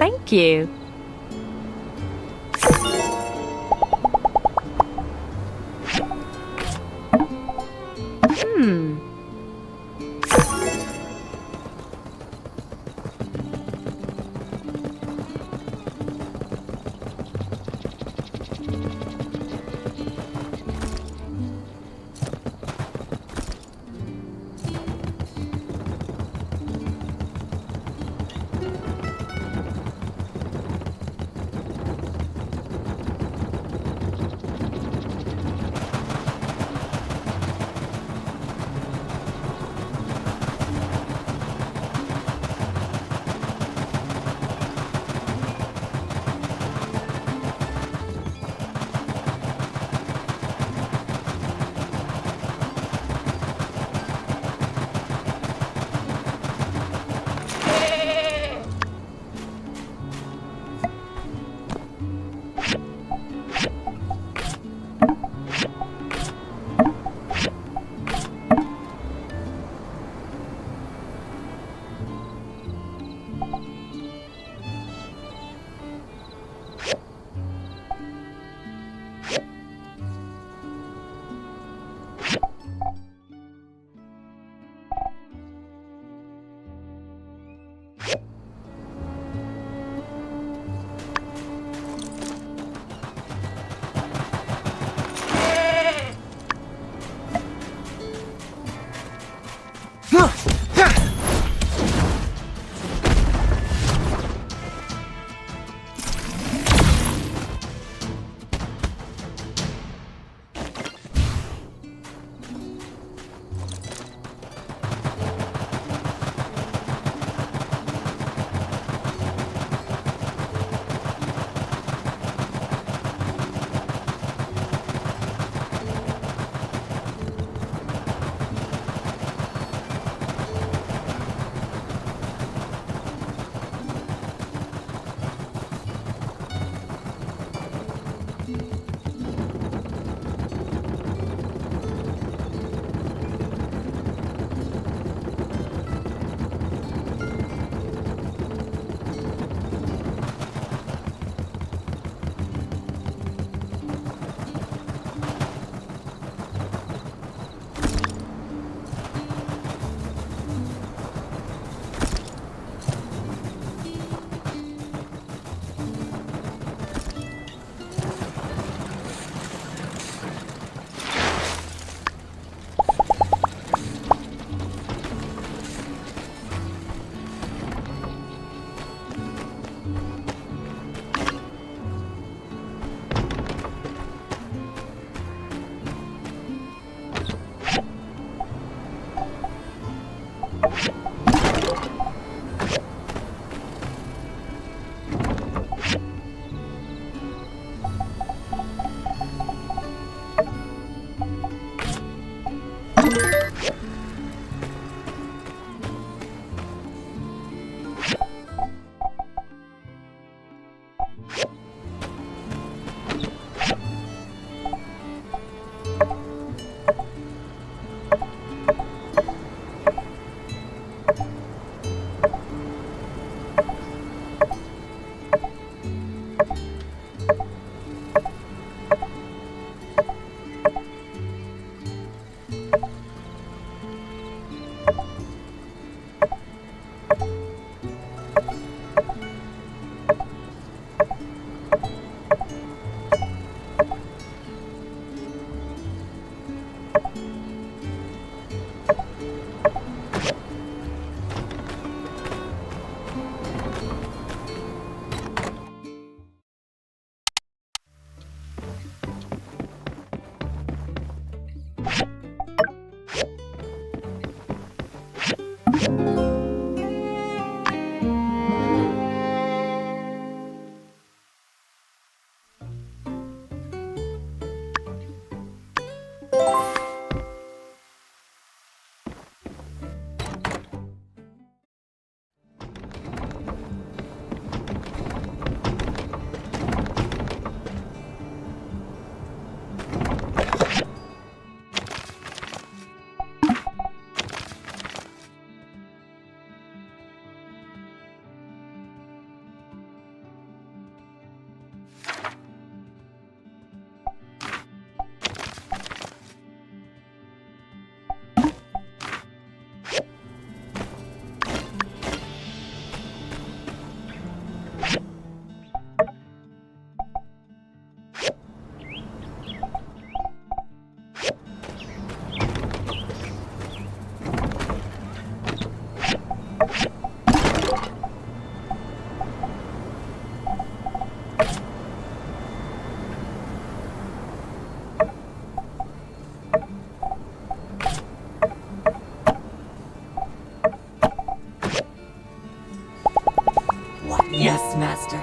Thank you. Hmm. Yes, Master.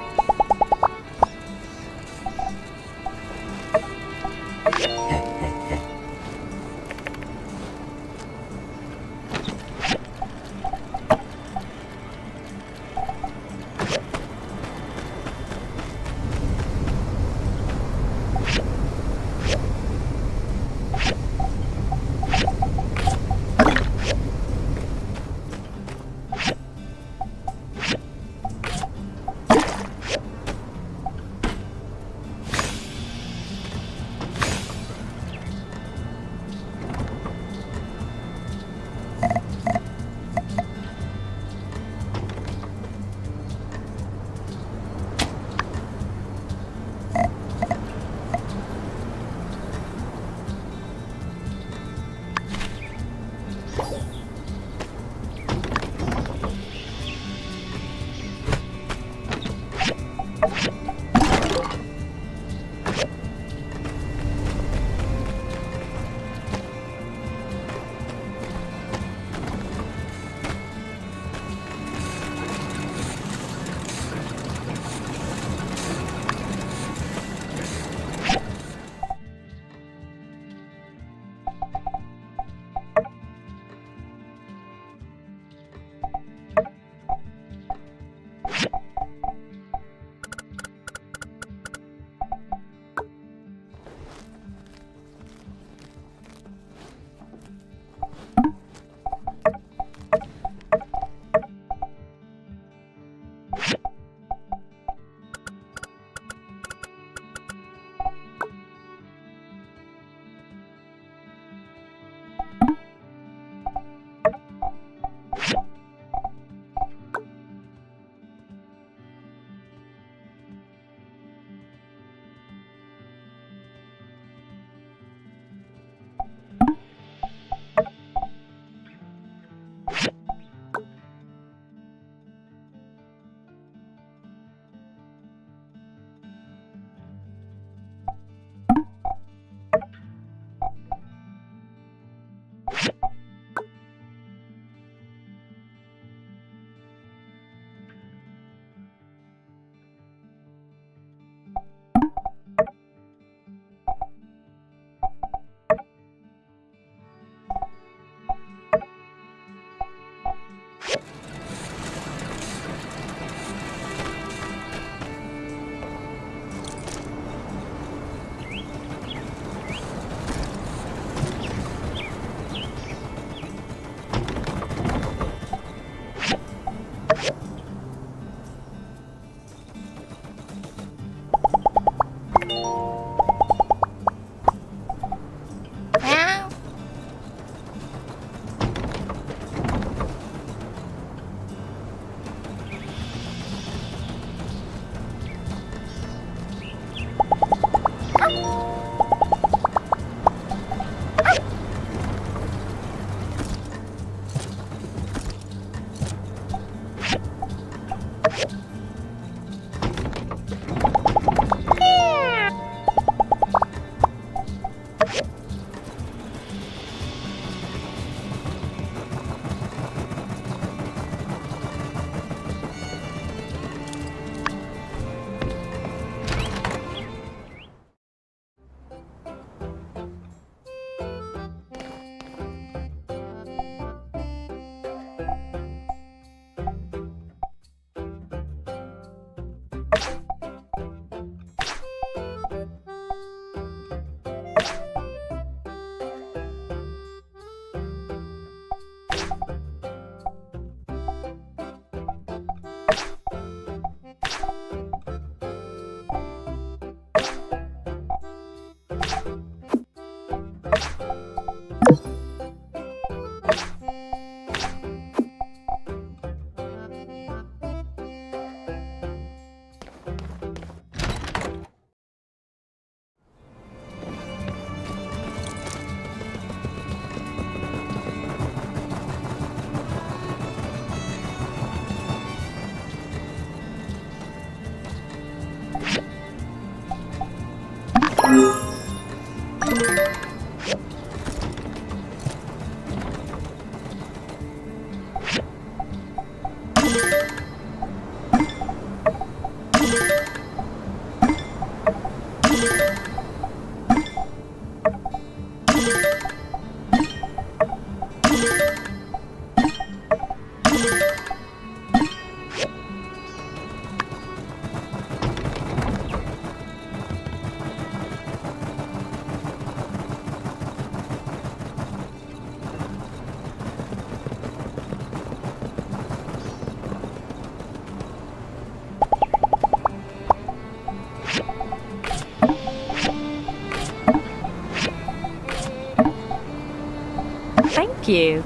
Thank you.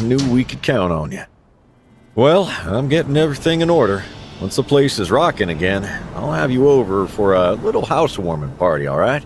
I knew we could count on you. Well, I'm getting everything in order. Once the place is rocking again, I'll have you over for a little housewarming party, all right?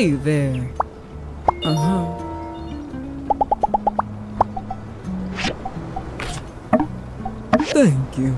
Hey there. Uh-huh. Thank you.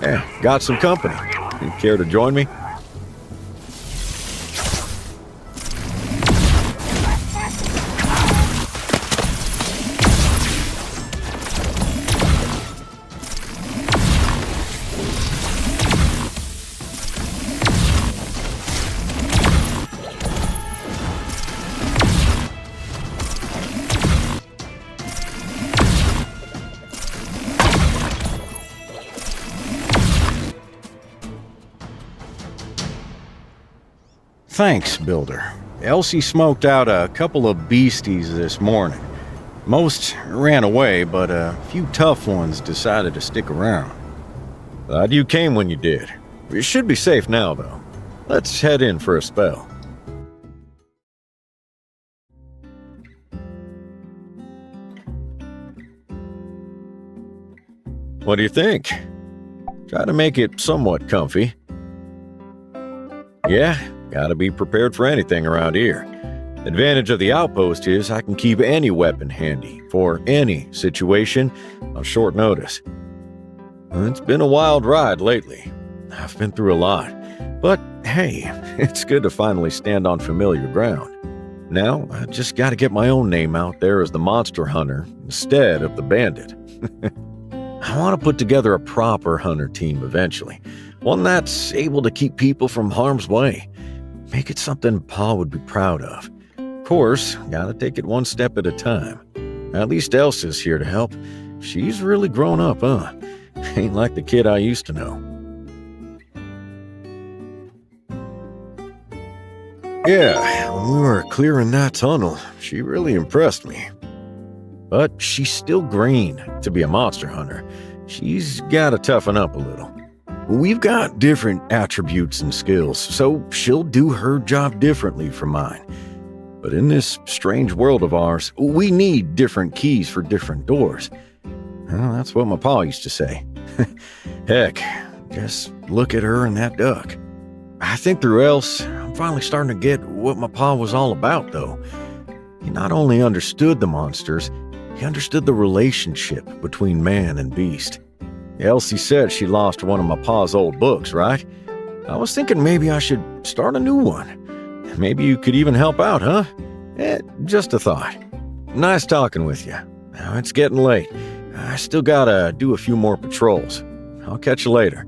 Yeah, got some company. You care to join me? Thanks, Builder. Elsie smoked out a couple of beasties this morning. Most ran away, but a few tough ones decided to stick around. Glad you came when you did. You should be safe now, though. Let's head in for a spell. What do you think? Try to make it somewhat comfy. Yeah, gotta be prepared for anything around here. Advantage of the outpost is I can keep any weapon handy for any situation on short notice. It's been a wild ride lately. I've been through a lot. But hey, it's good to finally stand on familiar ground. Now, I just gotta get my own name out there as the monster hunter instead of the bandit. I want to put together a proper hunter team eventually. One that's able to keep people from harm's way. Make it something Pa would be proud of. Of course, gotta take it one step at a time. At least Elsa's here to help. She's really grown up, huh? Ain't like the kid I used to know. Yeah, when we were clearing that tunnel, she really impressed me. But she's still green to be a monster hunter. She's gotta toughen up a little. We've got different attributes and skills, so she'll do her job differently from mine. But in this strange world of ours, we need different keys for different doors. Well, that's what my pa used to say. Heck, just look at her and that duck. I think through Else, I'm finally starting to get what my pa was all about, though. He not only understood the monsters, he understood the relationship between man and beast. Elsie said she lost one of my pa's old books, right? I was thinking maybe I should start a new one. Maybe you could even help out, huh? Just a thought. Nice talking with you. Now it's getting late. I still gotta do a few more patrols. I'll catch you later.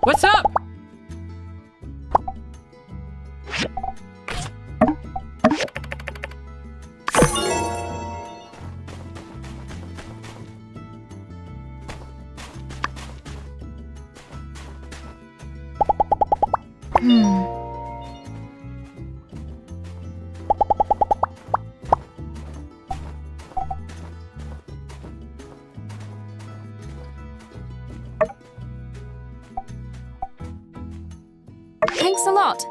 What's up? Thanks a lot.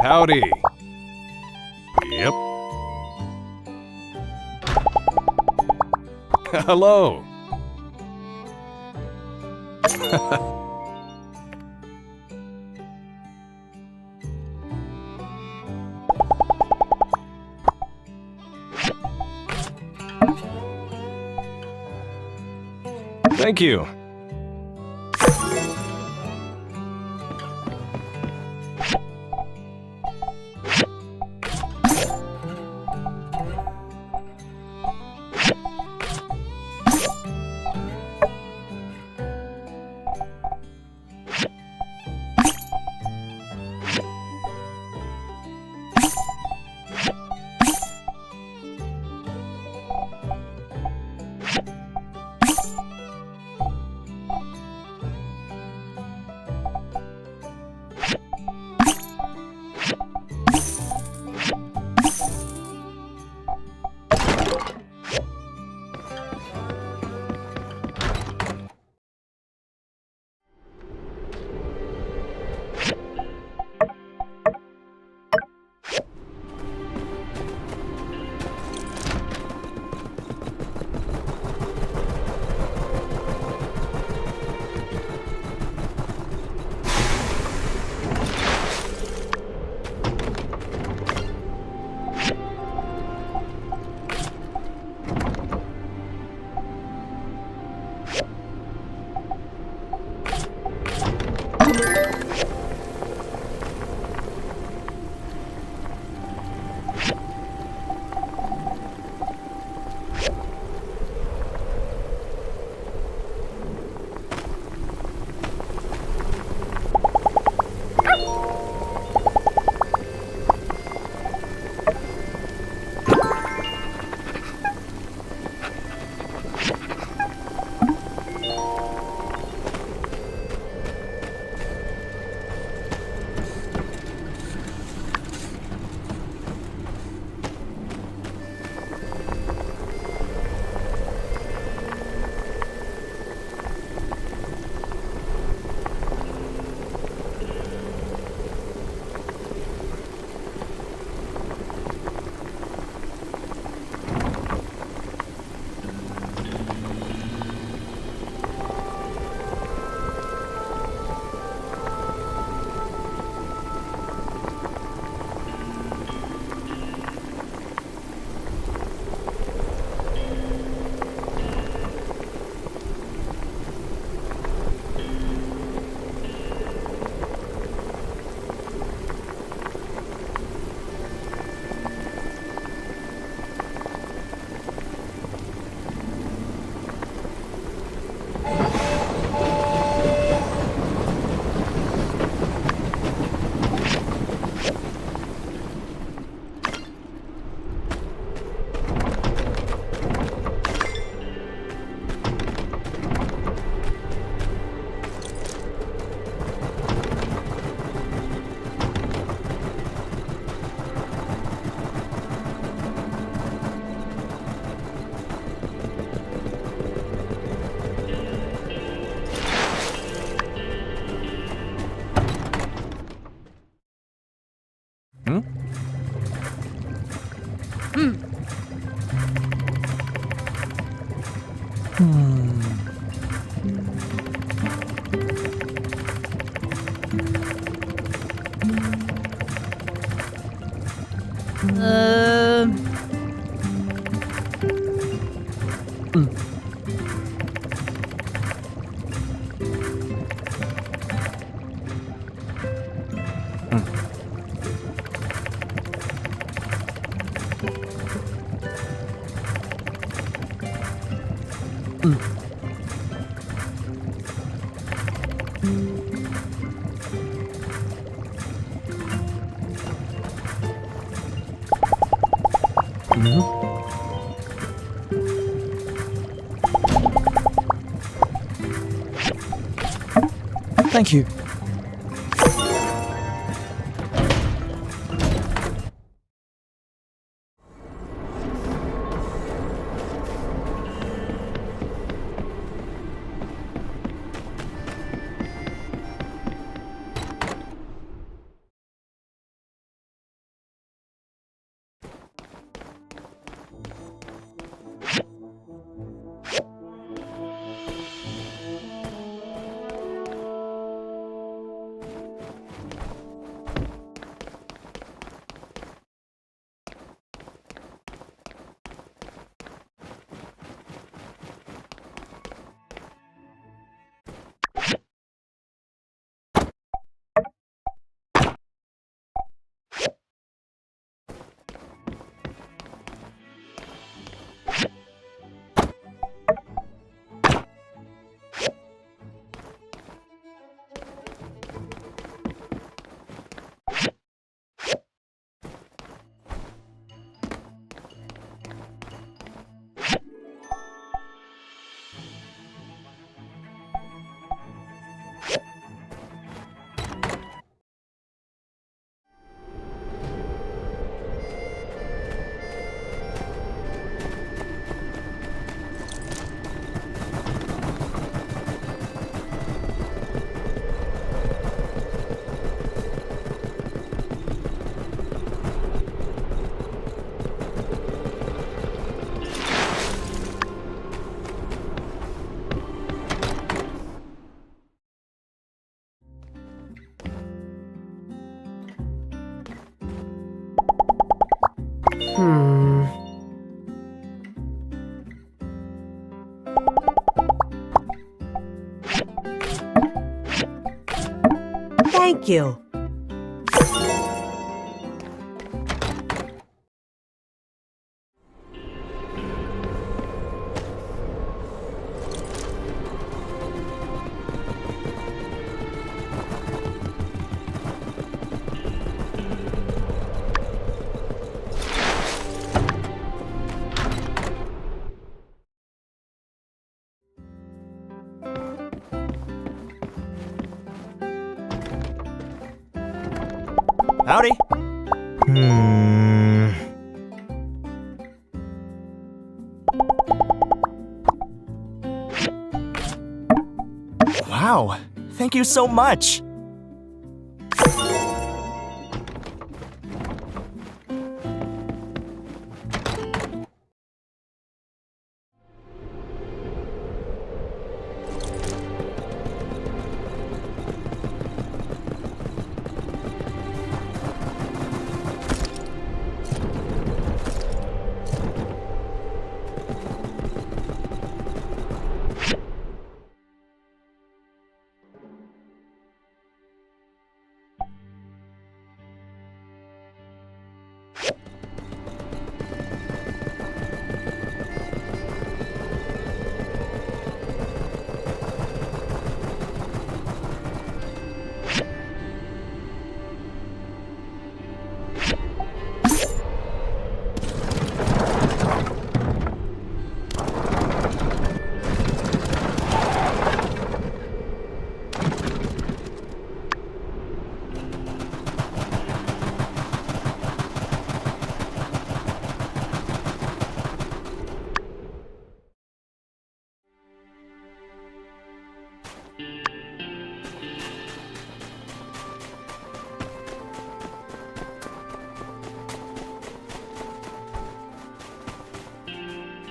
Howdy. Yep. Hello. Thank you. Thank you. Thank you. Howdy. Wow, thank you so much.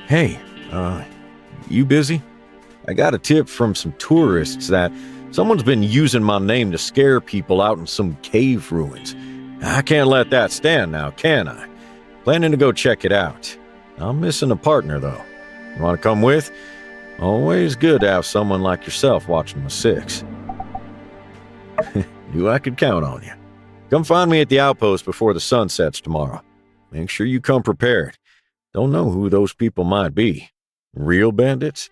Hey, you busy? I got a tip from some tourists that someone's been using my name to scare people out in some cave ruins. I can't let that stand now, can I? Planning to go check it out. I'm missing a partner, though. You want to come with? Always good to have someone like yourself watching the six. Knew I could count on you. Come find me at the outpost before the sun sets tomorrow. Make sure you come prepared. Don't know who those people might be. Real bandits?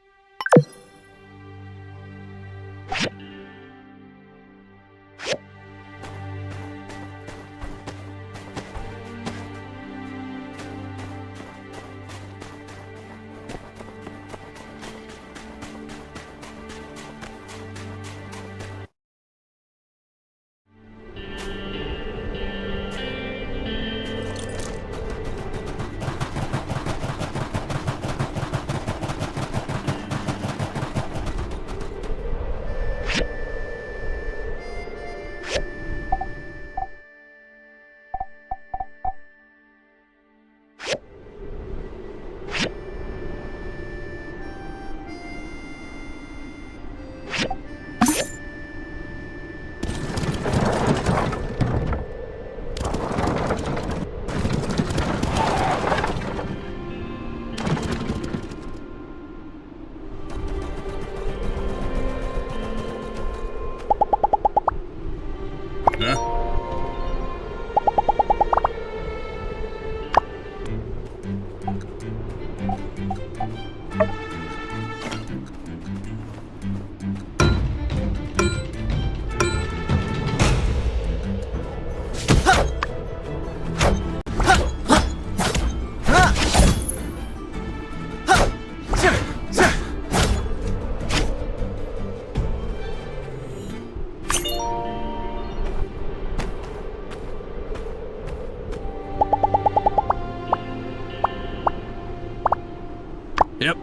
Yep.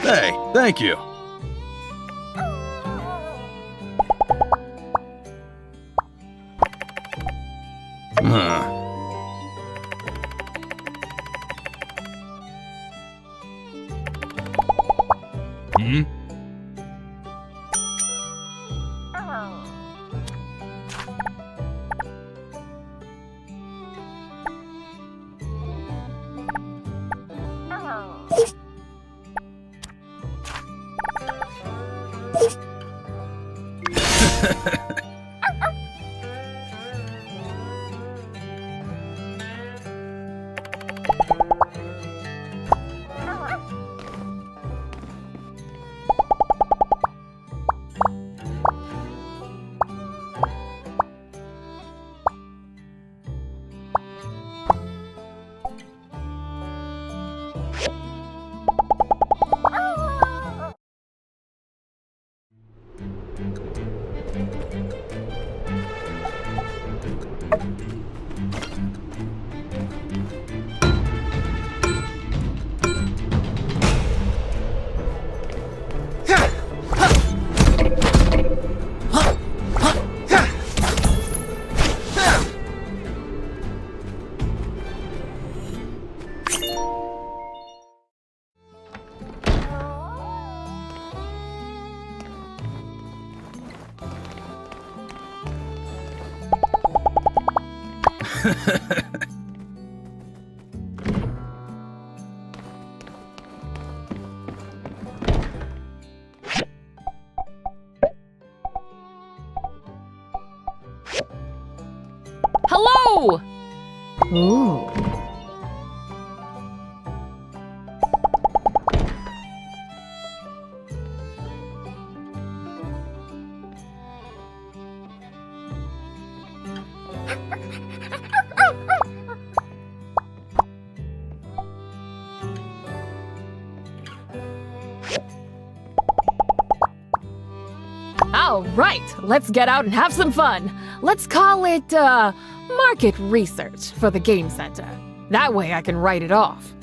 Hey, thank you. Hmm? Hello! Ooh. All right, let's get out and have some fun. Let's call it, market research for the game center. That way I can write it off.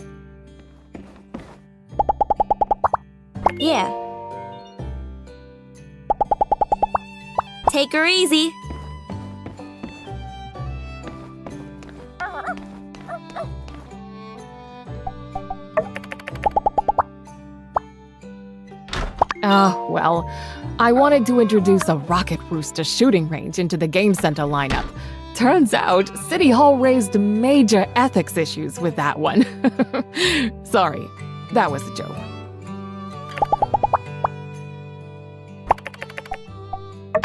Yeah. Take her easy. Well, I wanted to introduce a rocket rooster shooting range into the game center lineup. Turns out, City Hall raised major ethics issues with that one. Sorry, that was a joke.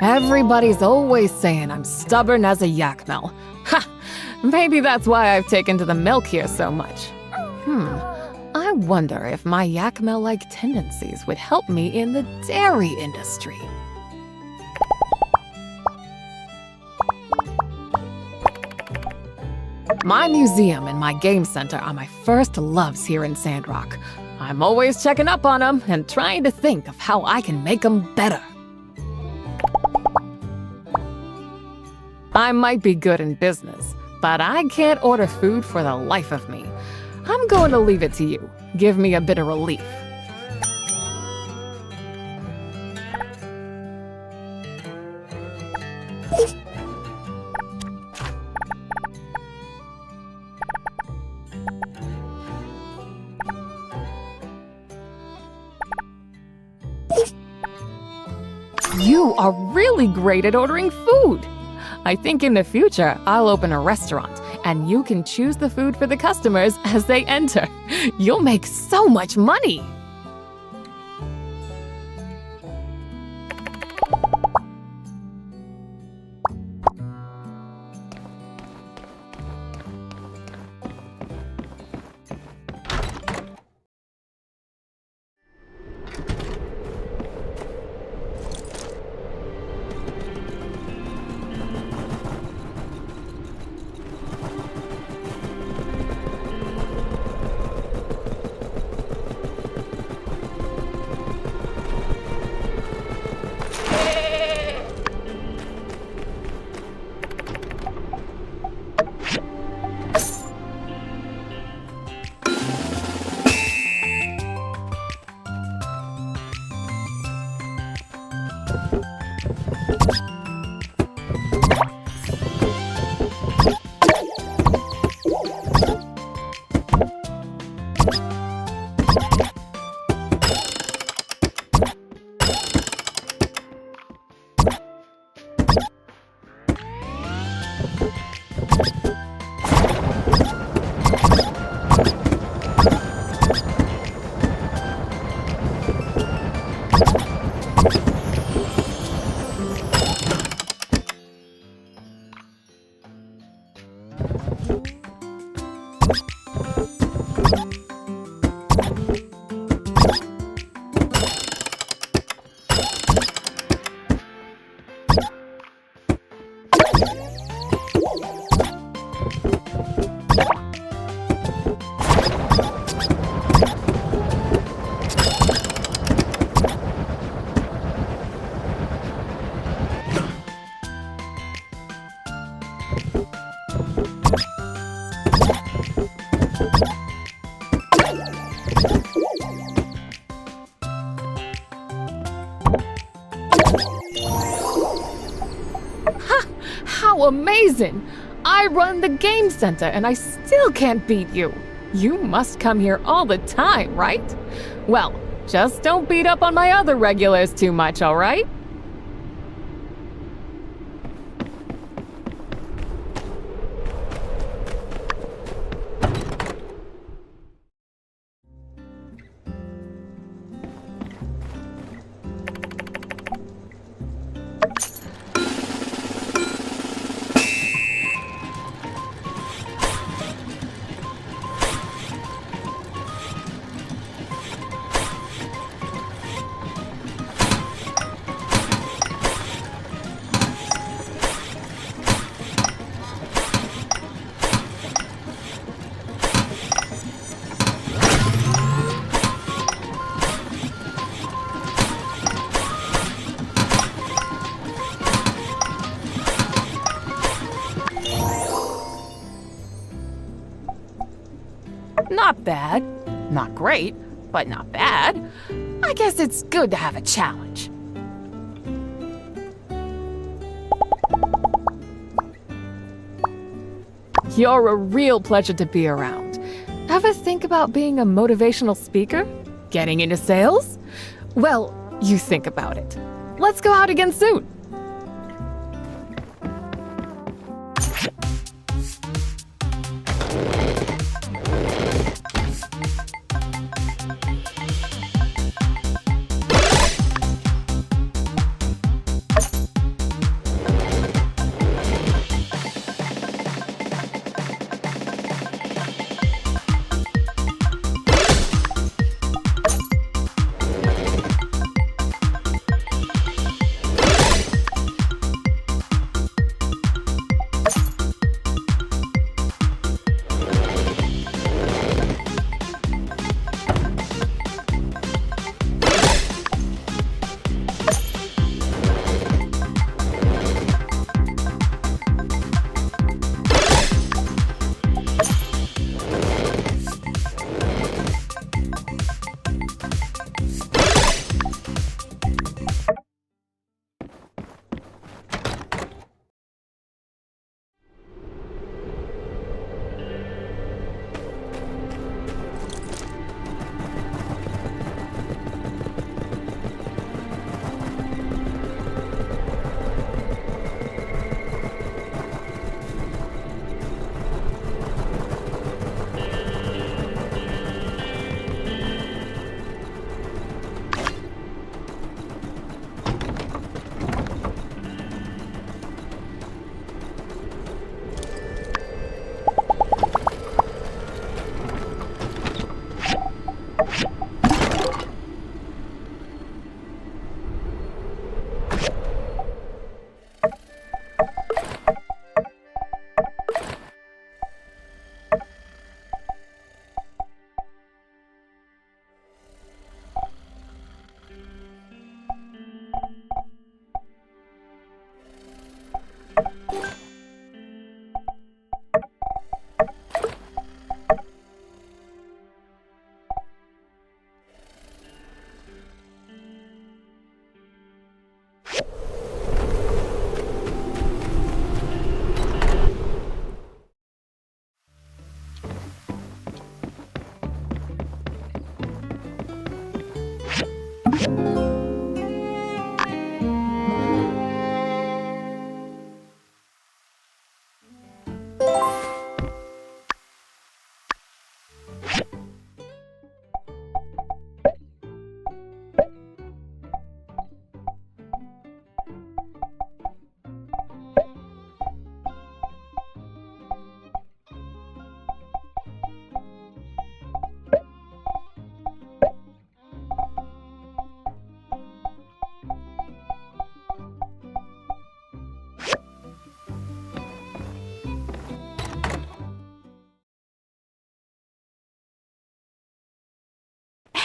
Everybody's always saying I'm stubborn as a yakmel. Ha! Maybe that's why I've taken to the milk here so much. I wonder if my yakmel-like tendencies would help me in the dairy industry. My museum and my game center are my first loves here in Sandrock. I'm always checking up on them and trying to think of how I can make them better. I might be good in business, but I can't order food for the life of me. I'm going to leave it to you. Give me a bit of relief. You are really great at ordering food. I think in the future, I'll open a restaurant and you can choose the food for the customers as they enter. You'll make so much money. How amazing! I run the game center and I still can't beat you. You must come here all the time, right? Well, just don't beat up on my other regulars too much, all right? Not bad. Not great, but not bad. I guess it's good to have a challenge. You're a real pleasure to be around. Ever think about being a motivational speaker? Getting into sales? Well, you think about it. Let's go out again soon.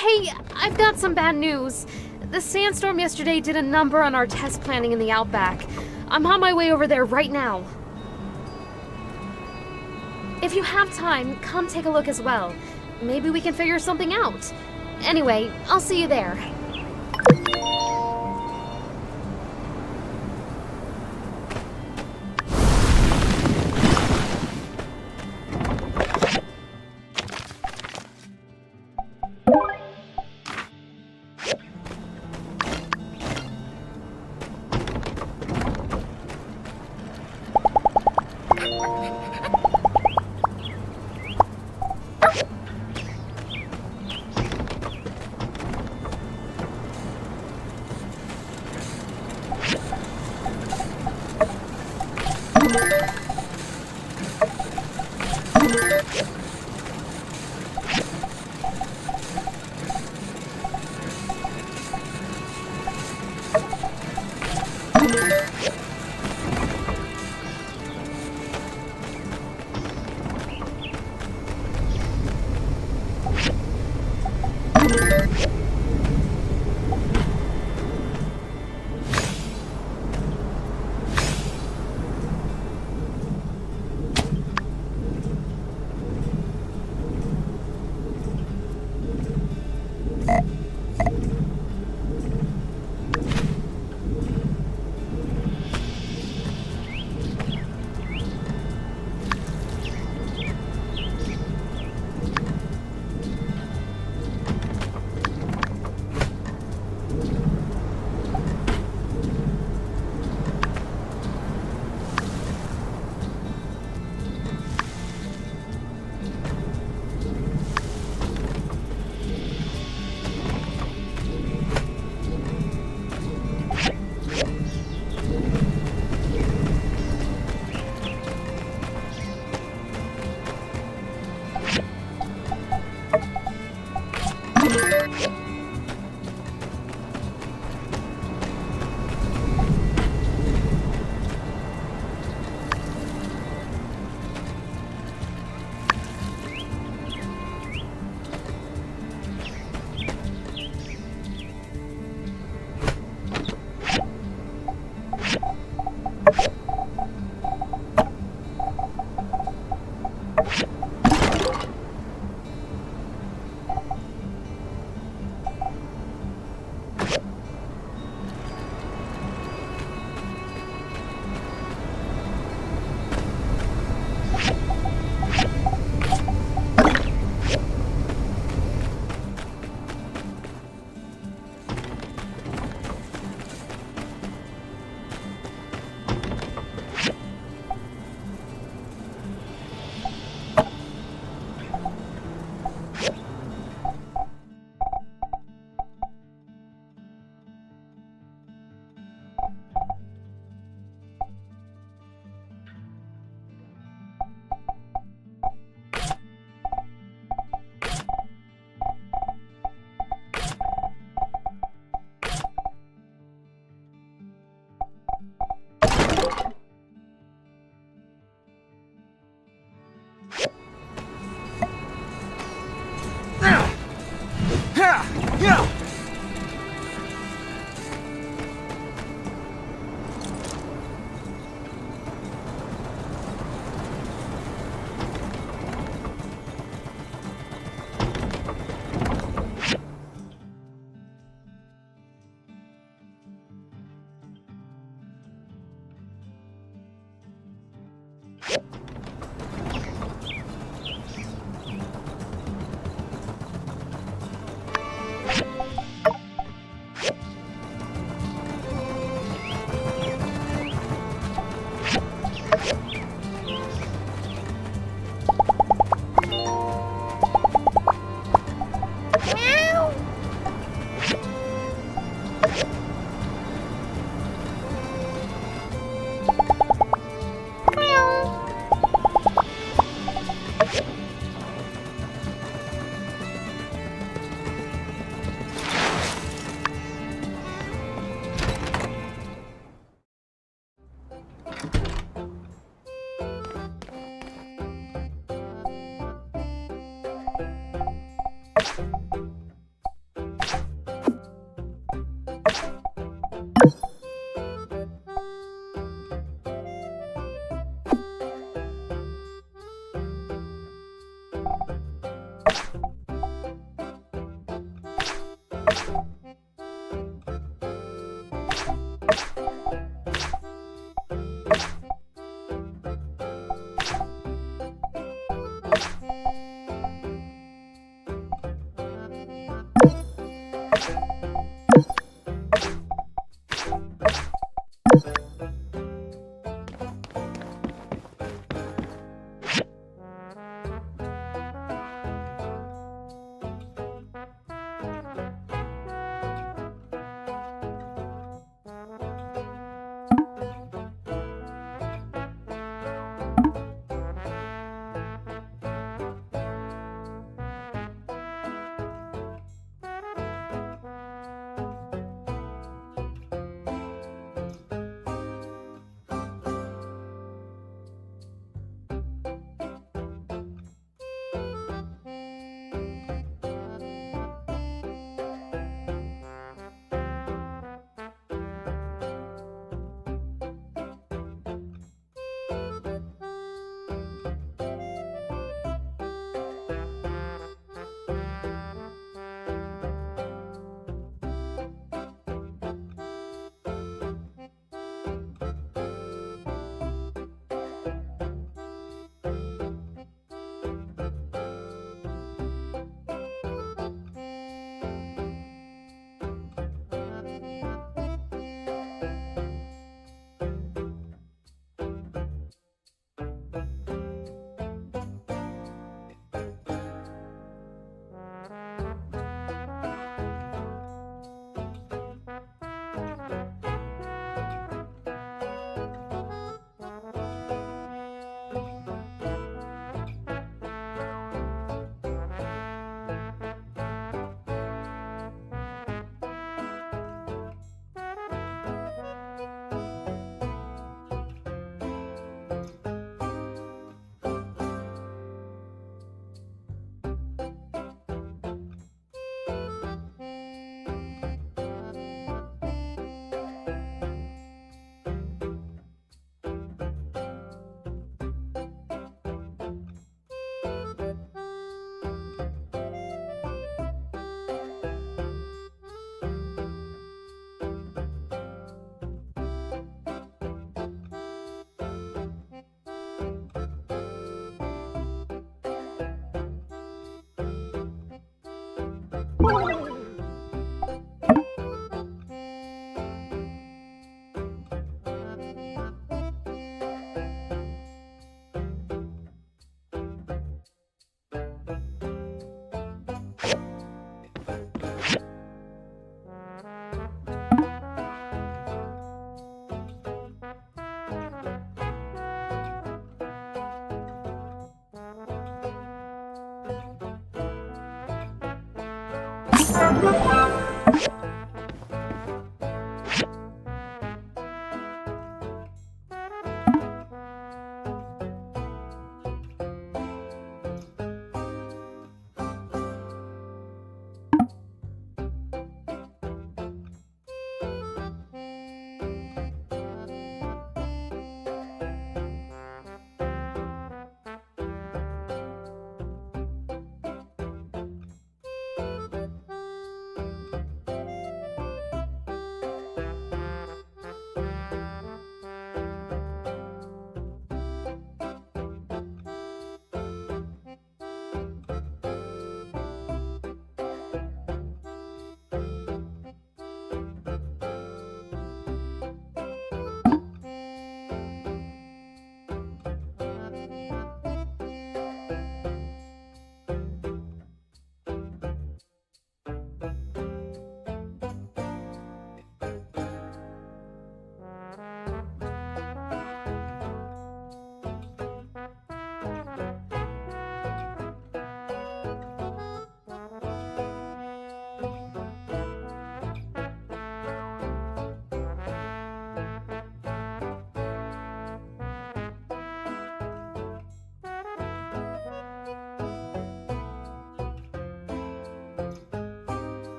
Hey, I've got some bad news. The sandstorm yesterday did a number on our test planning in the Outback. I'm on my way over there right now. If you have time, come take a look as well. Maybe we can figure something out. Anyway, I'll see you there.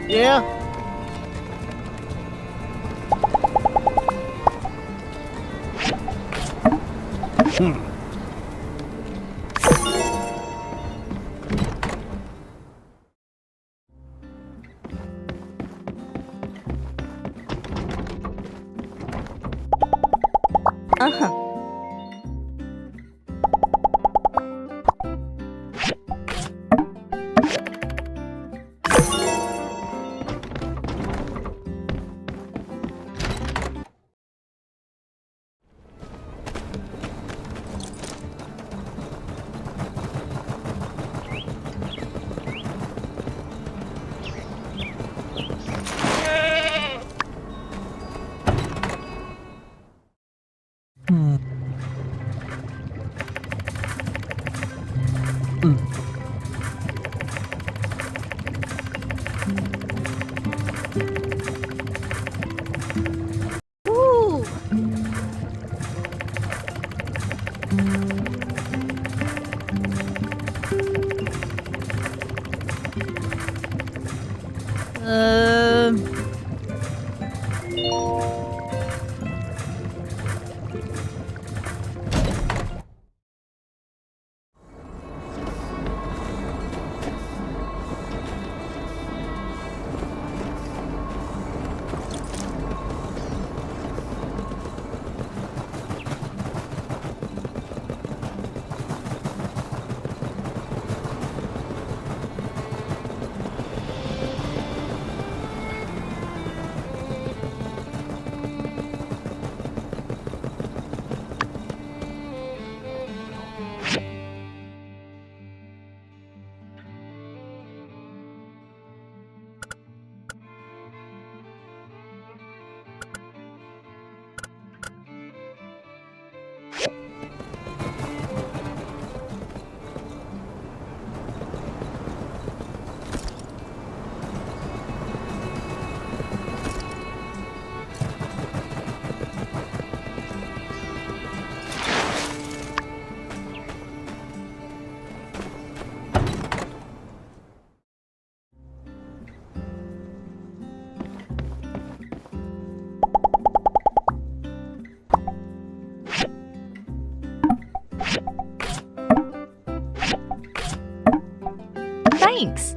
Yeah? Uh-huh. Ooh! Thanks.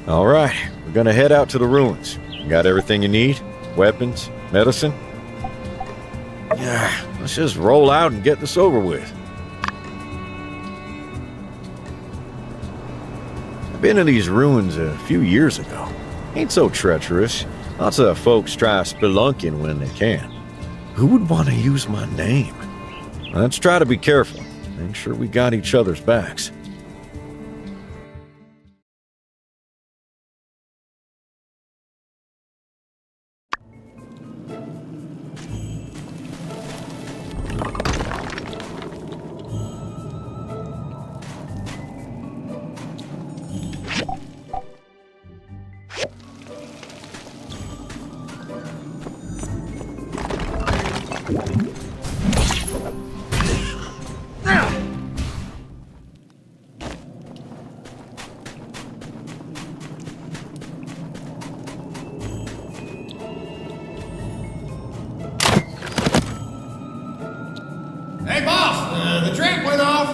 All right, we're gonna head out to the ruins. You got everything you need? Weapons? Medicine? Yeah, Let's just roll out and get this over with. I've been in these ruins a few years ago. Ain't so treacherous. Lots of folks try spelunking when they can. Who would want to use my name? Let's try to be careful. Make sure we got each other's backs. Hey, boss! The trap went off!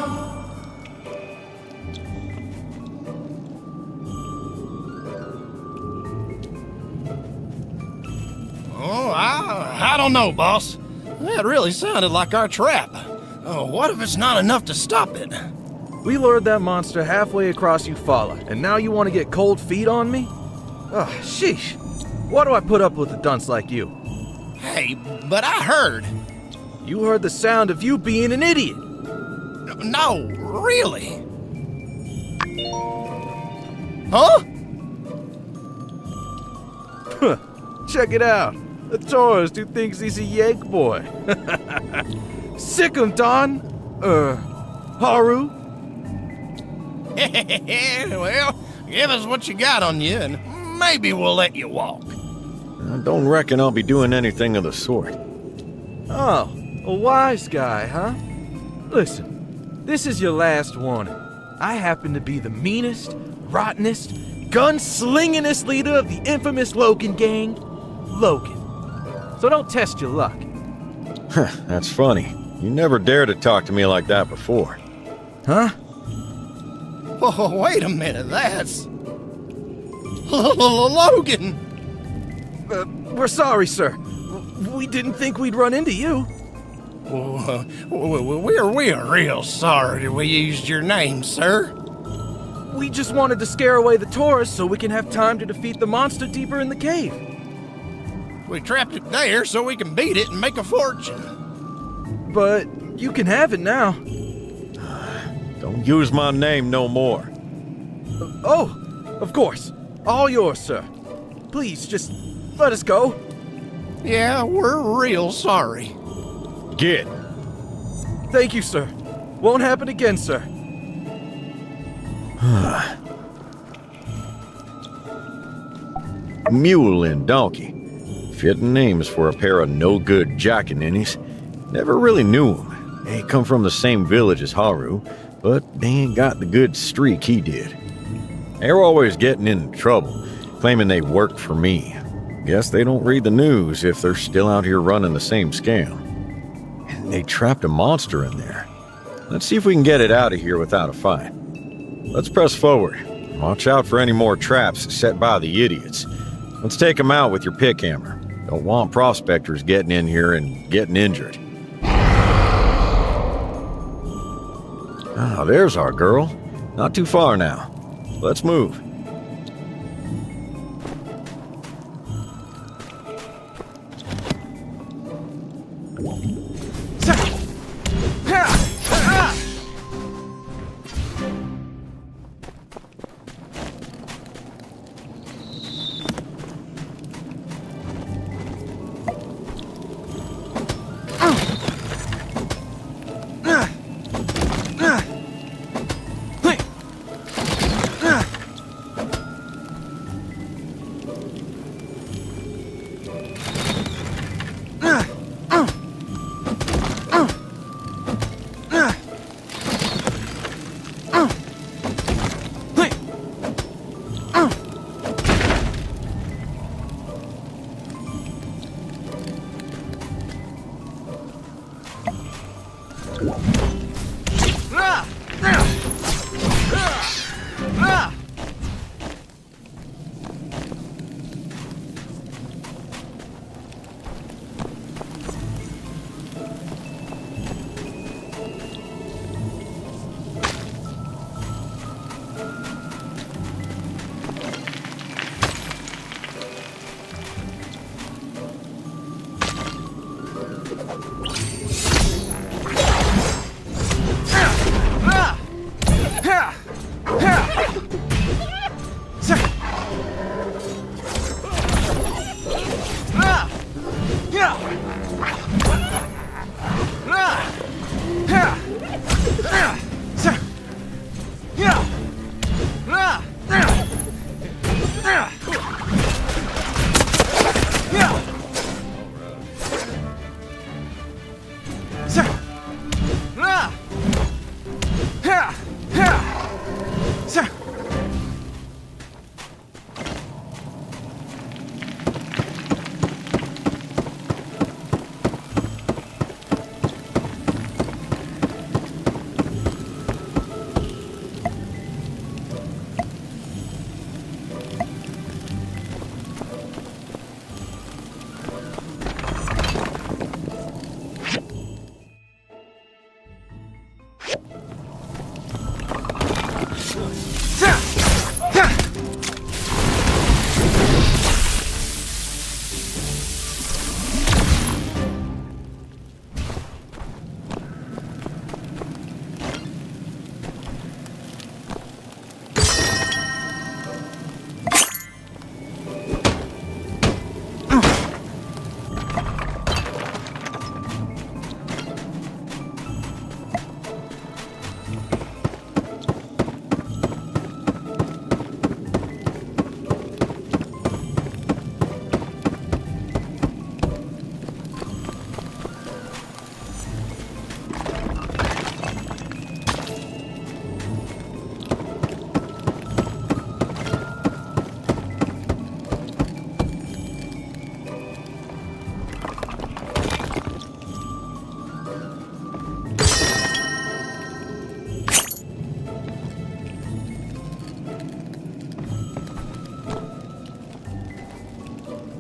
Oh, I don't know, boss. That really sounded like our trap. Oh, what if it's not enough to stop it? We lured that monster halfway across Eufaula, and now you want to get cold feet on me? Oh, sheesh. Why do I put up with a dunce like you? Hey, but I heard. You heard the sound of you being an idiot. No, really. Huh? Check it out. A tourist who thinks he's a Yank boy. Sick 'em, Don. Haru. Well, give us what you got on you, and maybe we'll let you walk. I don't reckon I'll be doing anything of the sort. Oh, a wise guy, huh? Listen, this is your last warning. I happen to be the meanest, rottenest, gun-slingingest leader of the infamous Logan gang, Logan. So don't test your luck. That's funny. You never dared to talk to me like that before. Huh? Oh, wait a minute, that's... Logan! We're sorry, sir. We didn't think we'd run into you. We're real sorry we used your name, sir. We just wanted to scare away the tourists so we can have time to defeat the monster deeper in the cave. We trapped it there so we can beat it and make a fortune. But you can have it now. Don't use my name no more. Oh, of course. All yours, sir. Please, just let us go. Yeah, we're real sorry. Get. Thank you, sir. Won't happen again, sir. Mule and donkey. Fitting names for a pair of no-good jackaninnies. Never really knew them. They come from the same village as Haru, but they ain't got the good streak he did. They're always getting into trouble, claiming they worked for me. Guess they don't read the news if they're still out here running the same scam. And they trapped a monster in there. Let's see if we can get it out of here without a fight. Let's press forward. Watch out for any more traps set by the idiots. Let's take them out with your pick hammer. Don't want prospectors getting in here and getting injured. Ah, there's our girl. Not too far now. Let's move.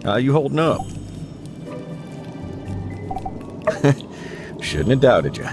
How you holding up? Shouldn't have doubted you.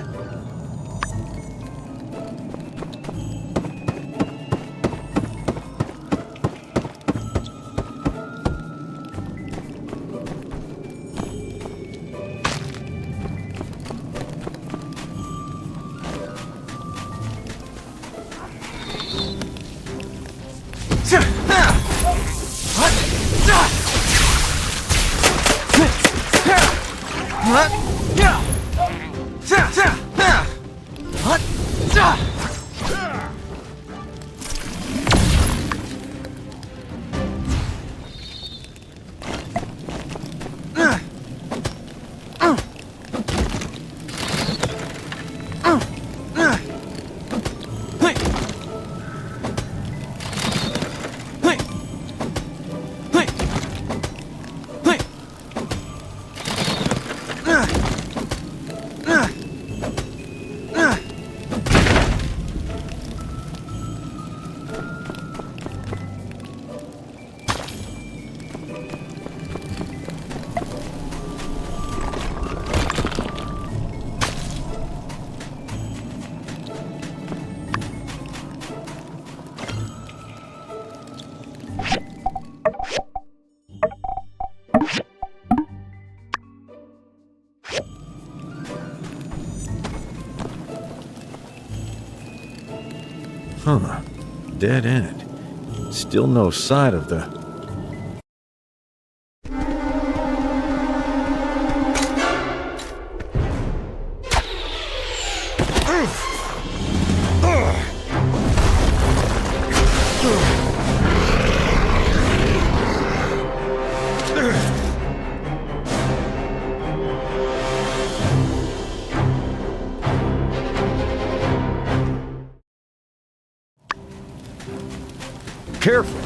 Huh. Dead end. Still no sight of the... Careful.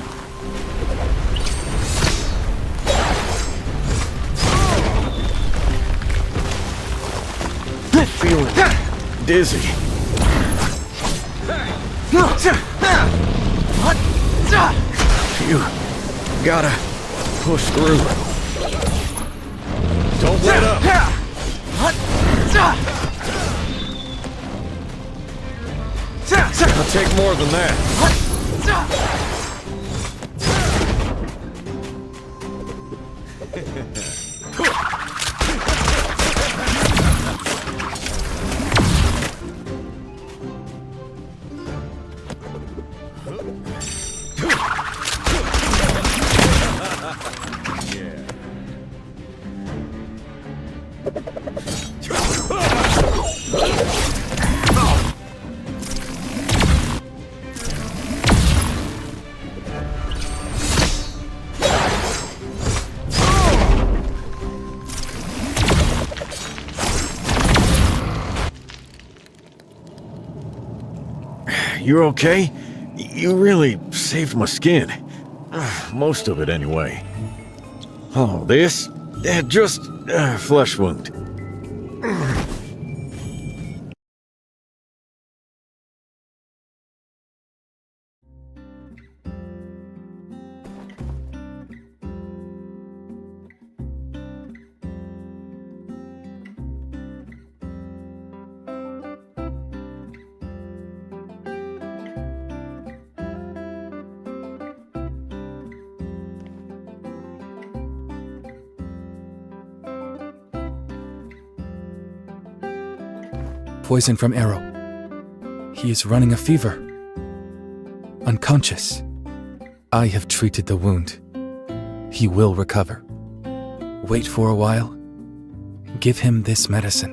Feeling dizzy. You gotta push through. Don't let up. I'll take more than that. You okay? You really saved my skin. Most of it, anyway. Oh, this? Just a flesh wound. poison from arrow. He is running a fever. Unconscious. I have treated the wound. He will recover. Wait for a while. Give him this medicine.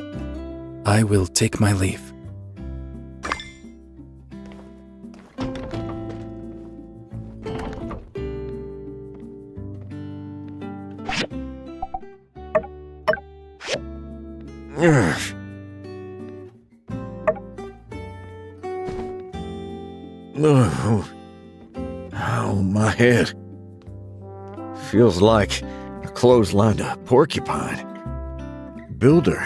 I will take my leave. Oh, my head. Feels like a clotheslined porcupine. Builder,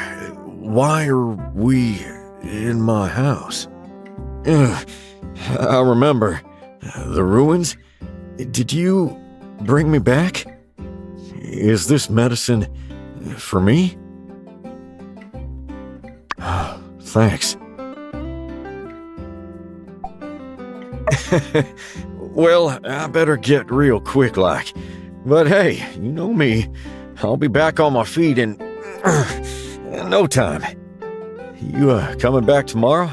why are we in my house? I remember. The ruins? Did you bring me back? Is this medicine for me? Thanks. Well, I better get real quick like. But hey, you know me. I'll be back on my feet in no time. You coming back tomorrow?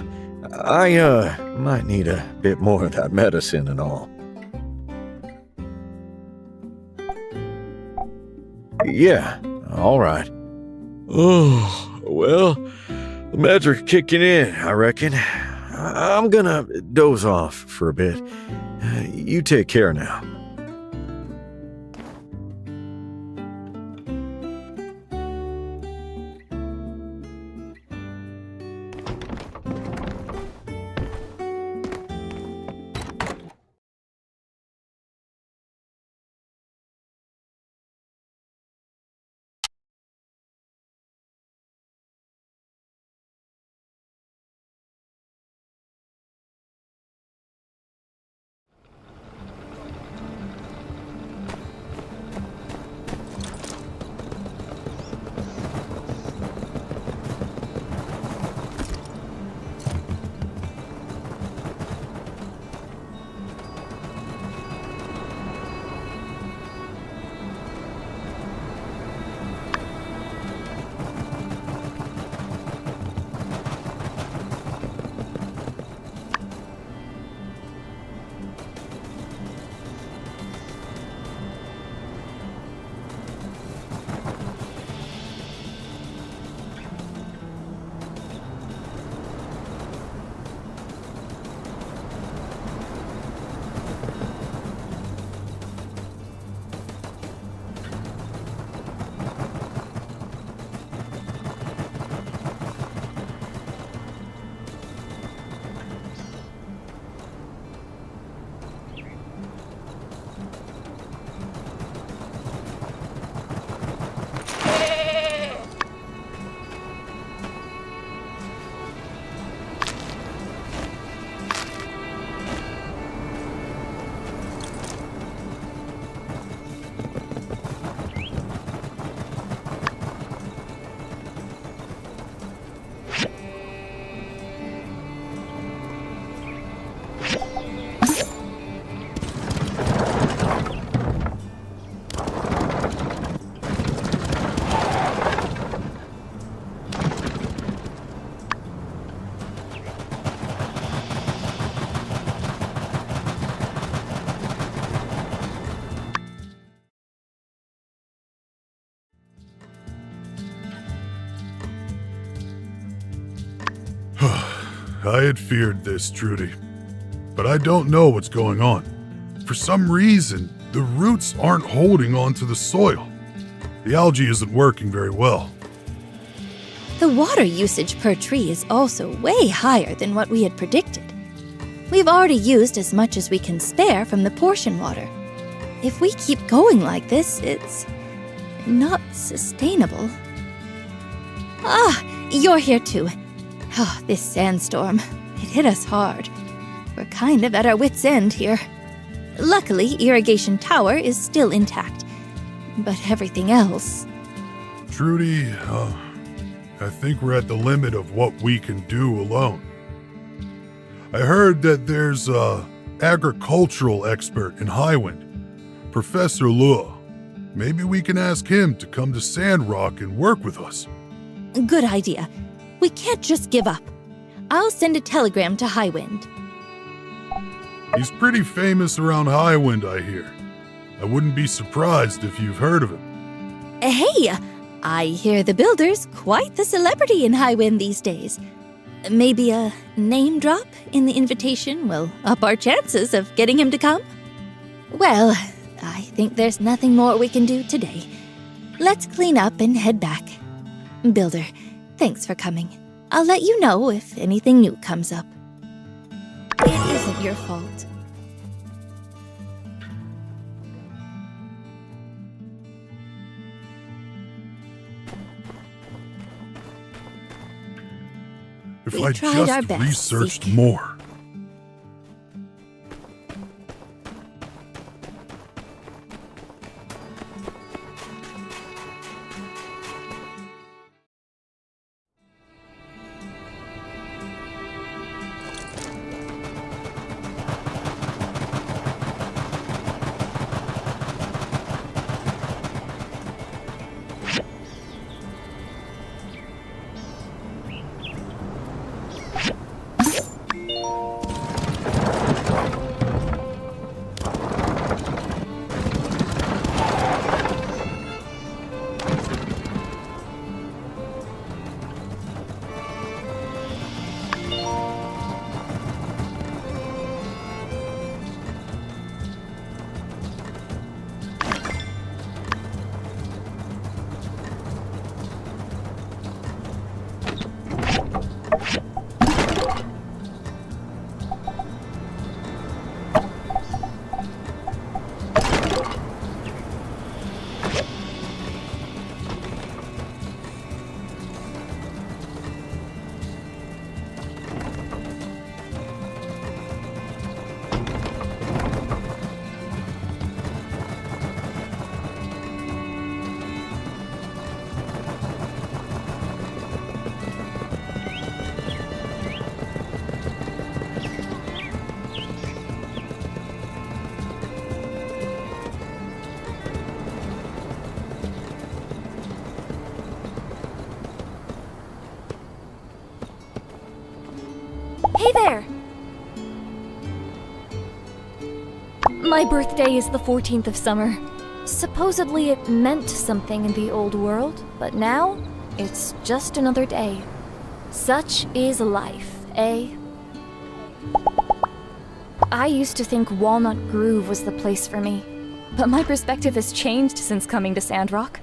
I might need a bit more of that medicine and all. Yeah, all right. Oh, well, the meds are kicking in, I reckon. I'm gonna doze off for a bit. You take care now. I had feared this, Trudy, but I don't know what's going on. For some reason, the roots aren't holding onto the soil. The algae isn't working very well. The water usage per tree is also way higher than what we had predicted. We've already used as much as we can spare from the portion water. If we keep going like this, it's not sustainable. Ah, you're here too. Oh, this sandstorm, it hit us hard. We're kind of at our wits' end here. Luckily, Irrigation Tower is still intact, but everything else... Trudy, I think we're at the limit of what we can do alone. I heard that there's a agricultural expert in Highwind, Professor Luo. Maybe we can ask him to come to Sandrock and work with us. Good idea. We can't just give up. I'll send a telegram to Highwind. He's pretty famous around Highwind, I hear. I wouldn't be surprised if you've heard of him. Hey, I hear the builder's quite the celebrity in Highwind these days. Maybe a name drop in the invitation will up our chances of getting him to come? Well, I think there's nothing more we can do today. Let's clean up and head back. Builder, thanks for coming. I'll let you know if anything new comes up. It isn't your fault. If We I tried our just best, researched Zeke. more. Hey there! My birthday is the 14th of summer. Supposedly it meant something in the old world, but now it's just another day. Such is life, eh? I used to think Walnut Groove was the place for me, but my perspective has changed since coming to Sandrock.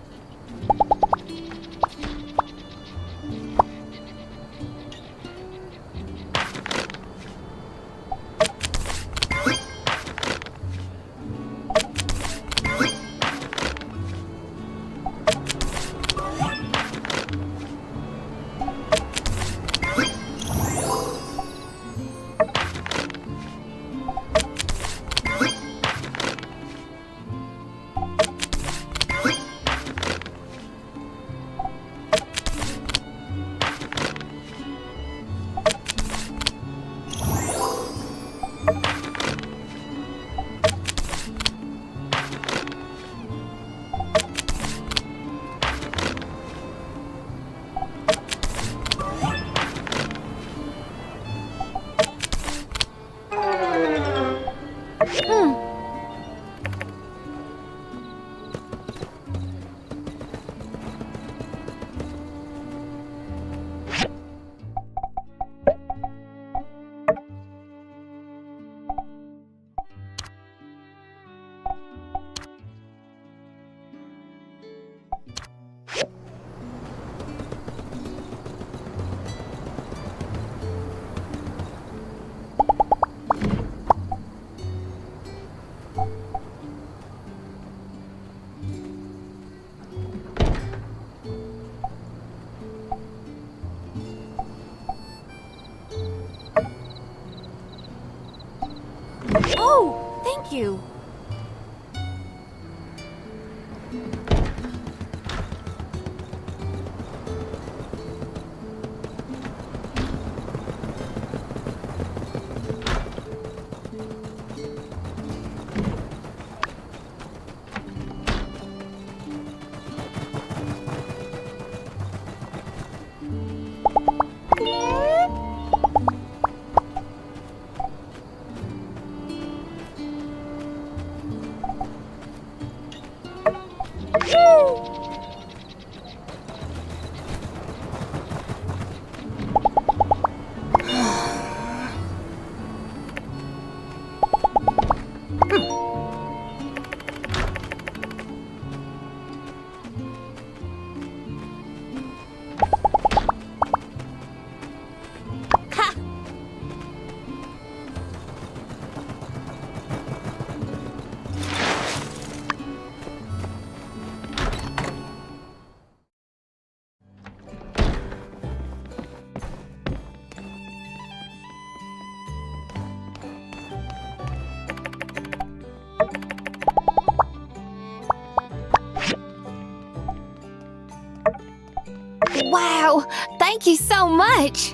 Oh, thank you. Wow, thank you so much!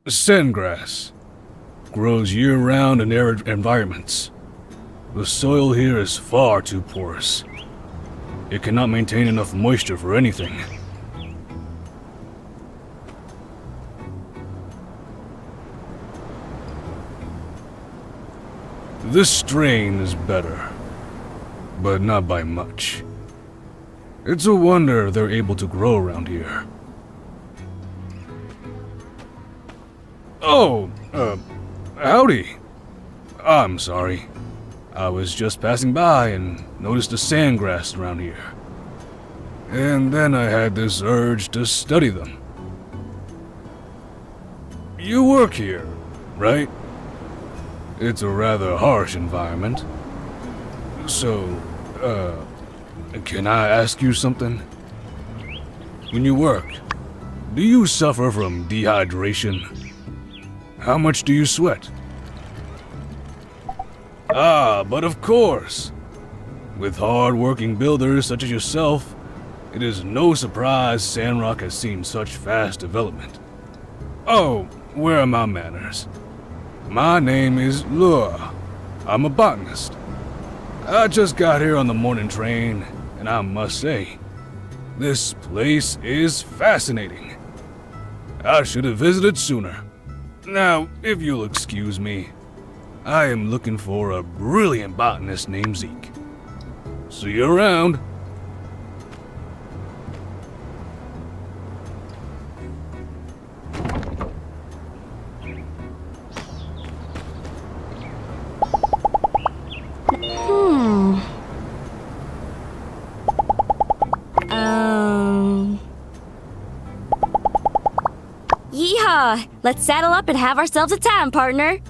Sandgrass grows year-round in arid environments. The soil here is far too porous. It cannot maintain enough moisture for anything. This strain is better, but not by much. It's a wonder they're able to grow around here. Oh, howdy. I'm sorry. I was just passing by and noticed the sandgrass around here. And then I had this urge to study them. You work here, right? It's a rather harsh environment. So, can I ask you something? When you work, do you suffer from dehydration? How much do you sweat? Ah, but of course. With hard-working builders such as yourself, it is no surprise Sandrock has seen such fast development. Oh, where are my manners? My name is Lure. I'm a botanist. I just got here on the morning train, and I must say, this place is fascinating. I should have visited sooner. Now, if you'll excuse me, I am looking for a brilliant botanist named Zeke. See you around. Yeehaw! Let's saddle up and have ourselves a time, partner.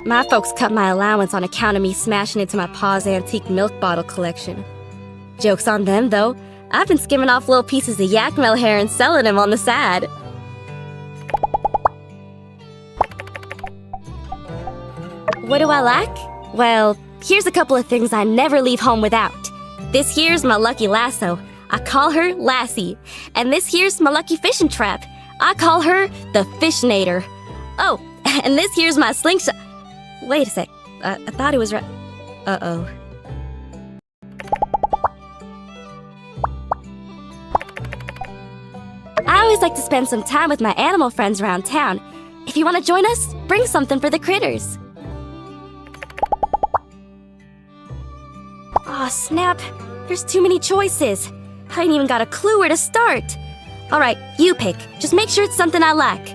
My folks cut my allowance on account of me smashing into my pa's antique milk bottle collection. Joke's on them, though. I've been skimming off little pieces of yak male hair and selling them on the side. What do I lack? Well, here's a couple of things I never leave home without. This here's my lucky lasso. I call her Lassie. And this here's my lucky fishing trap. I call her the Fishinator. Oh, and this here's my slingshot. Wait a sec. I thought it was right. Uh-oh. I always like to spend some time with my animal friends around town. If you want to join us, bring something for the critters. Aw, snap. There's too many choices. I ain't even got a clue where to start. Alright, you pick. Just make sure it's something I like.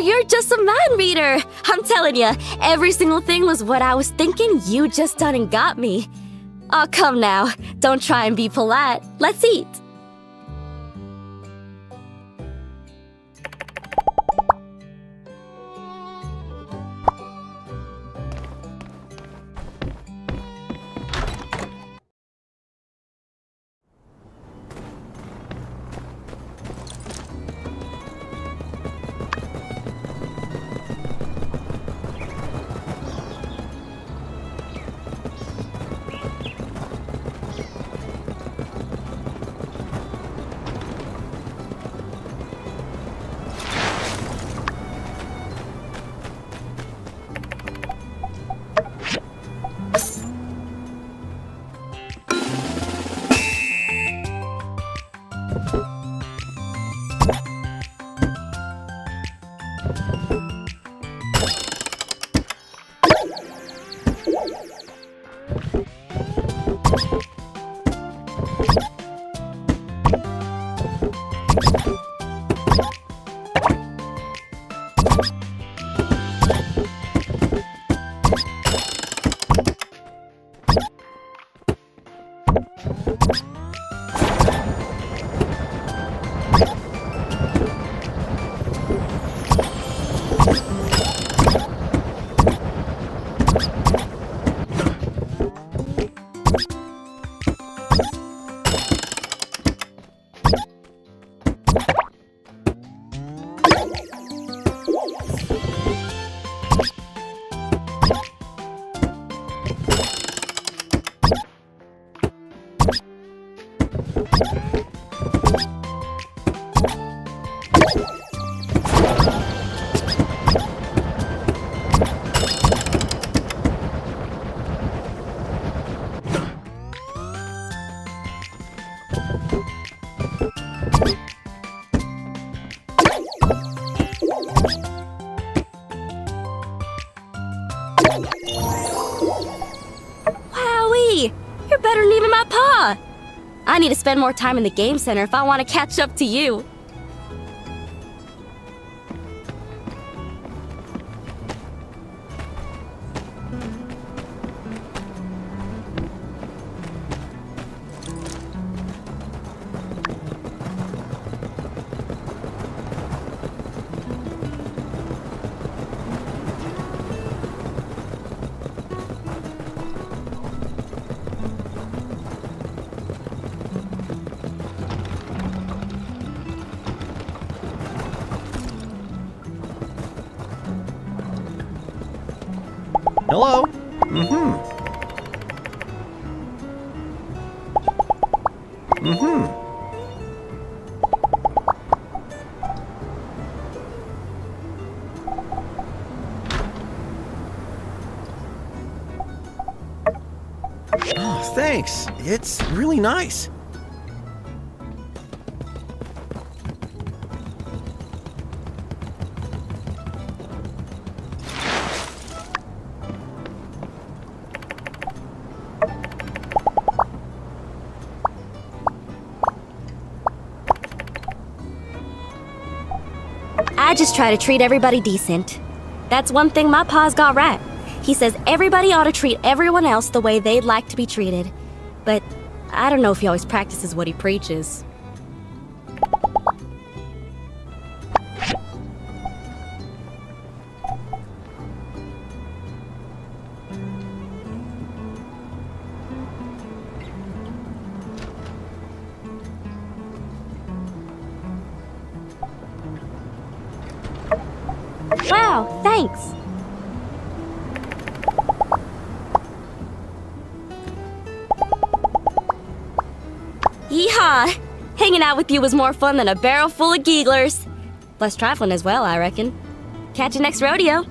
You're just a mind reader. I'm telling you, every single thing was what I was thinking. You just done and got me. Oh, come now. Don't try and be polite. Let's eat. I need to spend more time in the game center if I want to catch up to you. Hello? Mm-hmm. Mm-hmm. Oh, thanks. It's really nice. I just try to treat everybody decent. That's one thing my pa's got right. He says everybody ought to treat everyone else the way they'd like to be treated. But I don't know if he always practices what he preaches. Wow, thanks. Yeehaw! Hanging out with you was more fun than a barrel full of gigglers. Less trifling as well, I reckon. Catch you next rodeo.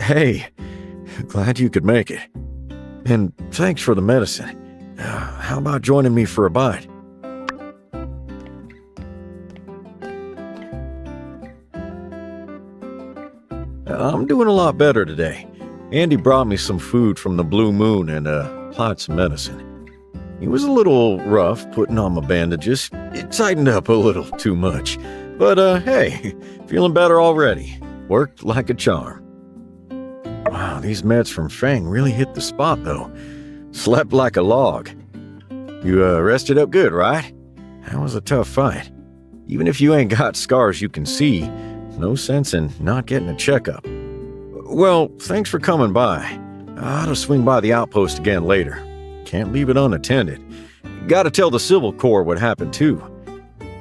Hey, glad you could make it. And thanks for the medicine. How about joining me for a bite? I'm doing a lot better today. Andy brought me some food from the Blue Moon and applied some medicine. He was a little rough putting on my bandages. It tightened up a little too much. But hey, feeling better already. Worked like a charm. Wow, these meds from Fang really hit the spot, though. Slept like a log. You rested up good, right? That was a tough fight. Even if you ain't got scars you can see, no sense in not getting a checkup. Well, thanks for coming by. I ought to swing by the outpost again later. Can't leave it unattended. Gotta tell the Civil Corps what happened, too.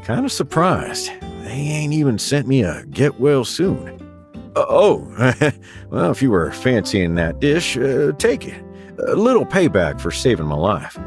Kinda surprised. They ain't even sent me a get well soon. Well, if you were fancying that dish, take it. A little payback for saving my life.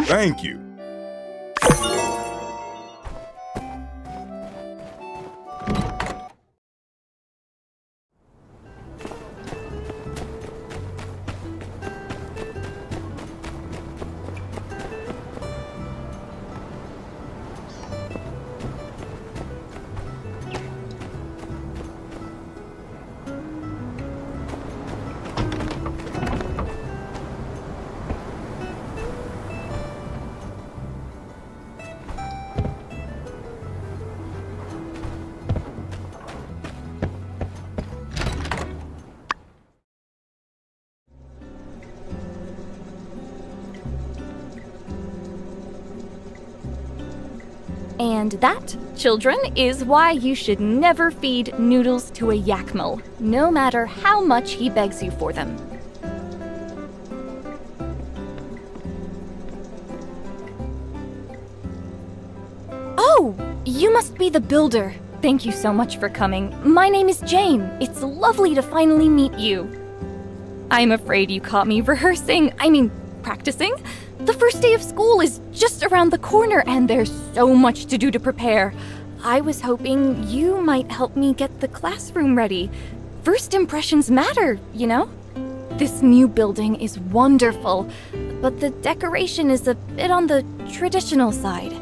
Thank you. And that, children, is why you should never feed noodles to a yakmel, no matter how much he begs you for them. Oh, you must be the builder. Thank you so much for coming. My name is Jane. It's lovely to finally meet you. I'm afraid you caught me practicing. The first day of school is just around the corner and there's so much to do to prepare. I was hoping you might help me get the classroom ready. First impressions matter, you know? This new building is wonderful, but the decoration is a bit on the traditional side.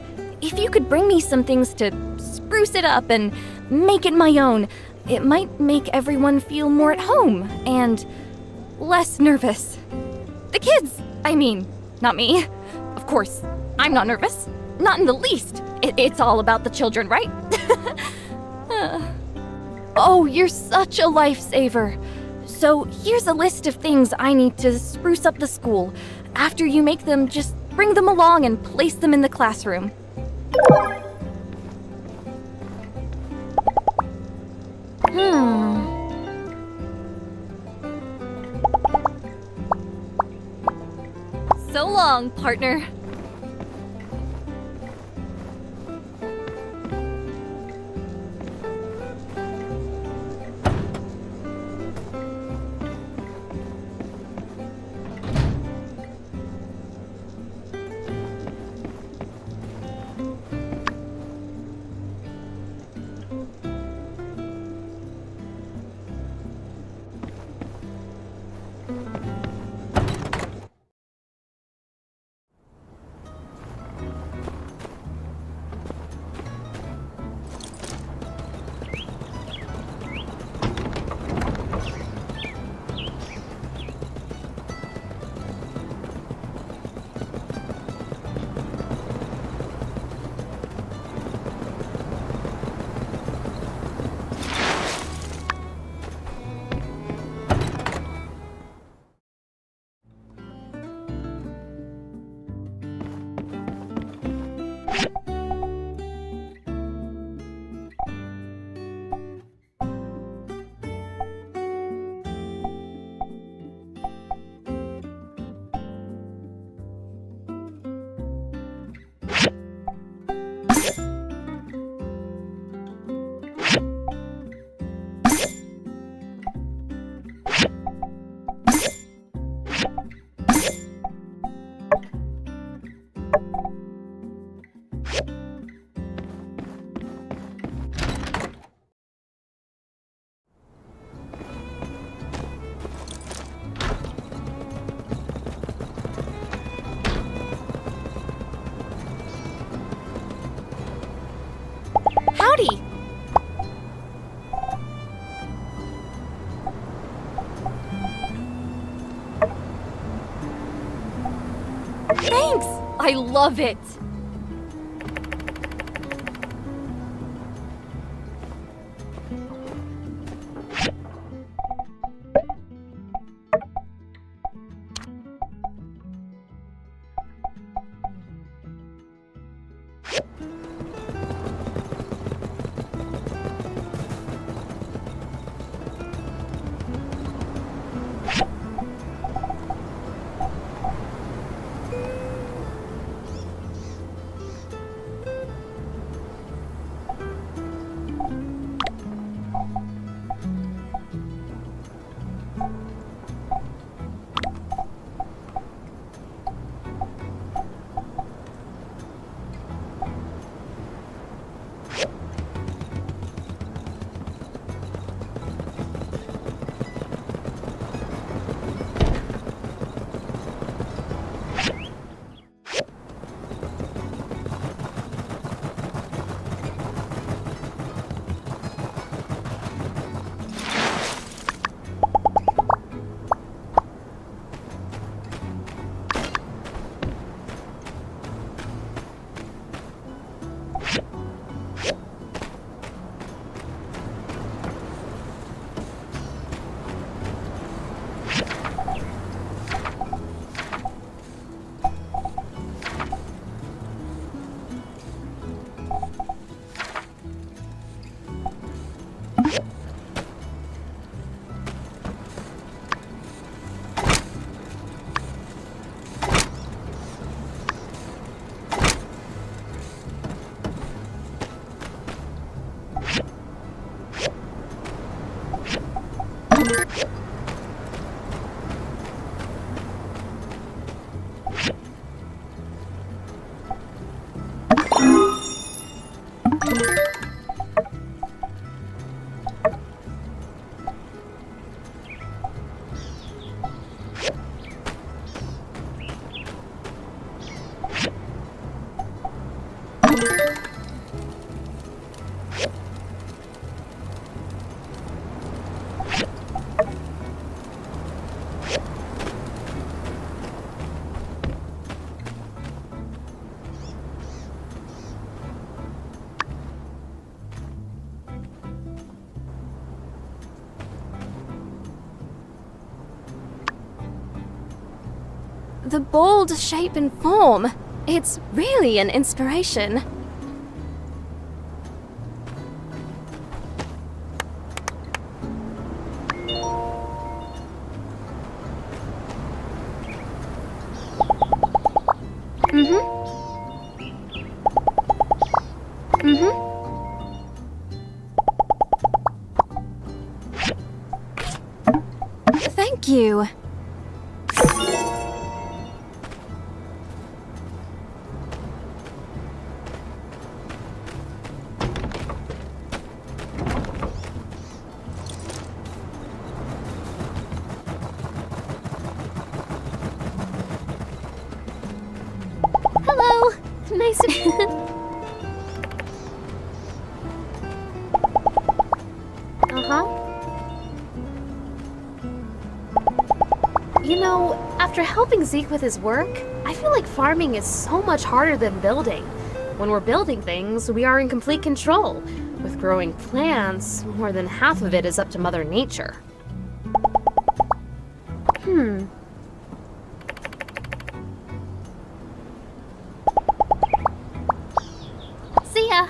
If you could bring me some things to spruce it up and make it my own, it might make everyone feel more at home and less nervous. The kids, not me. Of course, I'm not nervous. Not in the least. It's all about the children, right? Oh, you're such a lifesaver. So here's a list of things I need to spruce up the school. After you make them, just bring them along and place them in the classroom. So long, partner. Howdy! Thanks! I love it! The bold shape and form. It's really an inspiration. Thank you. Hello! Nice to You know, after helping Zeke with his work, I feel like farming is so much harder than building. When we're building things, we are in complete control. With growing plants, more than half of it is up to Mother Nature. See ya!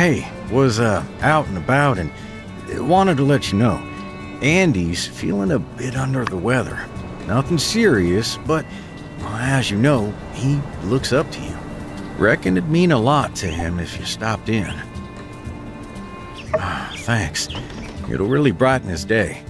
Hey, was out and about and wanted to let you know. Andy's feeling a bit under the weather. Nothing serious, but well, as you know, he looks up to you. Reckon it'd mean a lot to him if you stopped in. Thanks. It'll really brighten his day.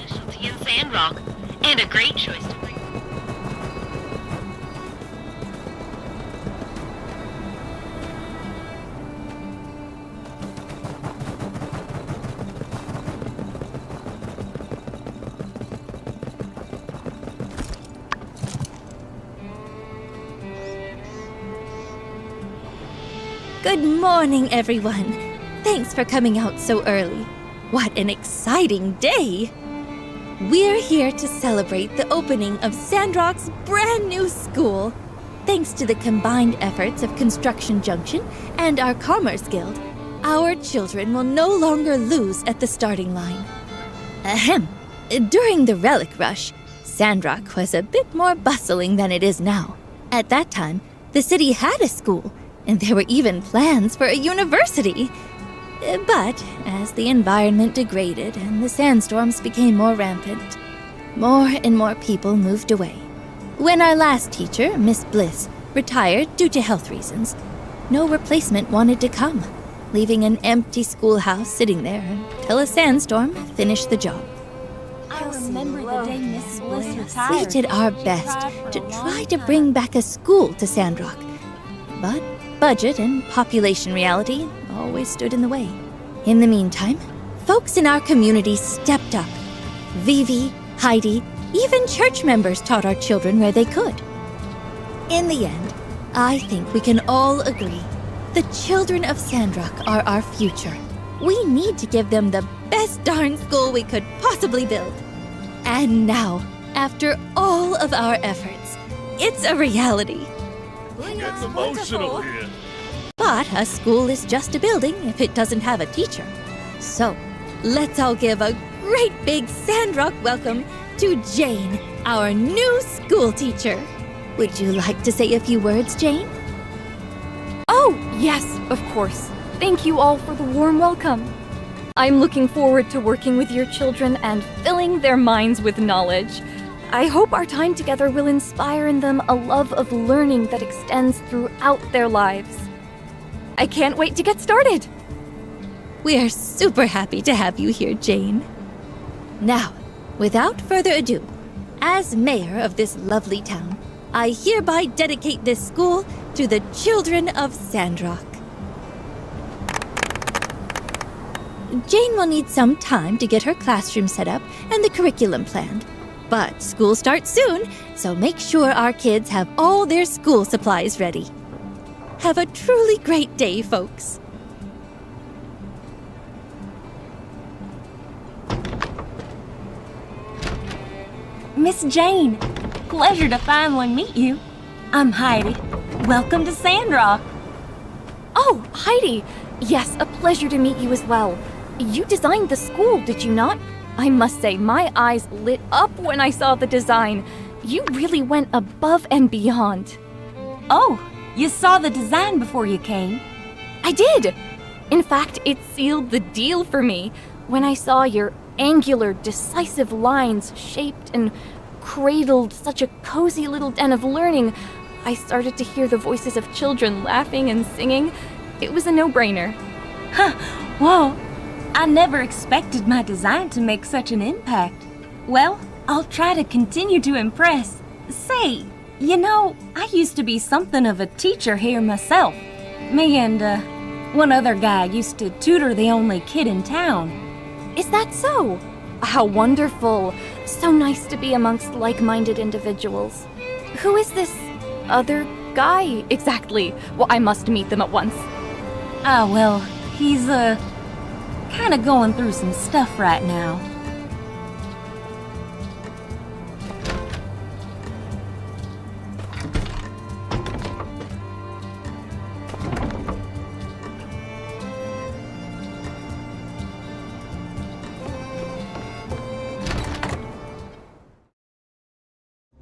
Specialty in Sandrock, and a great choice to bring. Good morning, everyone. Thanks for coming out so early. What an exciting day! We're here to celebrate the opening of Sandrock's brand new school. Thanks to the combined efforts of Construction Junction and our Commerce Guild, our children will no longer lose at the starting line. Ahem. During the Relic Rush, Sandrock was a bit more bustling than it is now. At that time, the city had a school, and there were even plans for a university. But as the environment degraded and the sandstorms became more rampant, more and more people moved away. When our last teacher, Miss Bliss, retired due to health reasons, no replacement wanted to come, leaving an empty schoolhouse sitting there until a sandstorm finished the job. I remember the day Miss Bliss We retired. did our best to try to bring back a school to Sandrock, but budget and population reality always stood in the way. In the meantime, folks in our community stepped up. Vivi, Heidi, even church members taught our children where they could. In the end, I think we can all agree the children of Sandrock are our future. We need to give them the best darn school we could possibly build. And now, after all of our efforts, it's a reality. Gets emotional here. But a school is just a building if it doesn't have a teacher. So, let's all give a great big Sandrock welcome to Jane, our new school teacher. Would you like to say a few words, Jane? Oh, yes, of course. Thank you all for the warm welcome. I'm looking forward to working with your children and filling their minds with knowledge. I hope our time together will inspire in them a love of learning that extends throughout their lives. I can't wait to get started. We are super happy to have you here, Jane. Now, without further ado, as mayor of this lovely town, I hereby dedicate this school to the children of Sandrock. Jane will need some time to get her classroom set up and the curriculum planned. But school starts soon, so make sure our kids have all their school supplies ready. Have a truly great day, folks. Miss Jane, pleasure to finally meet you. I'm Heidi. Welcome to Sandrock. Oh, Heidi! Yes, a pleasure to meet you as well. You designed the school, did you not? I must say, my eyes lit up when I saw the design. You really went above and beyond. Oh, you saw the design before you came? I did! In fact, it sealed the deal for me. When I saw your angular, decisive lines shaped and cradled such a cozy little den of learning, I started to hear the voices of children laughing and singing. It was a no-brainer. Huh, whoa. I never expected my design to make such an impact. Well, I'll try to continue to impress. Say, you know, I used to be something of a teacher here myself. Me and, one other guy used to tutor the only kid in town. Is that so? How wonderful. So nice to be amongst like-minded individuals. Who is this other guy exactly? Well, I must meet them at once. Ah, well, he's, kinda going through some stuff right now.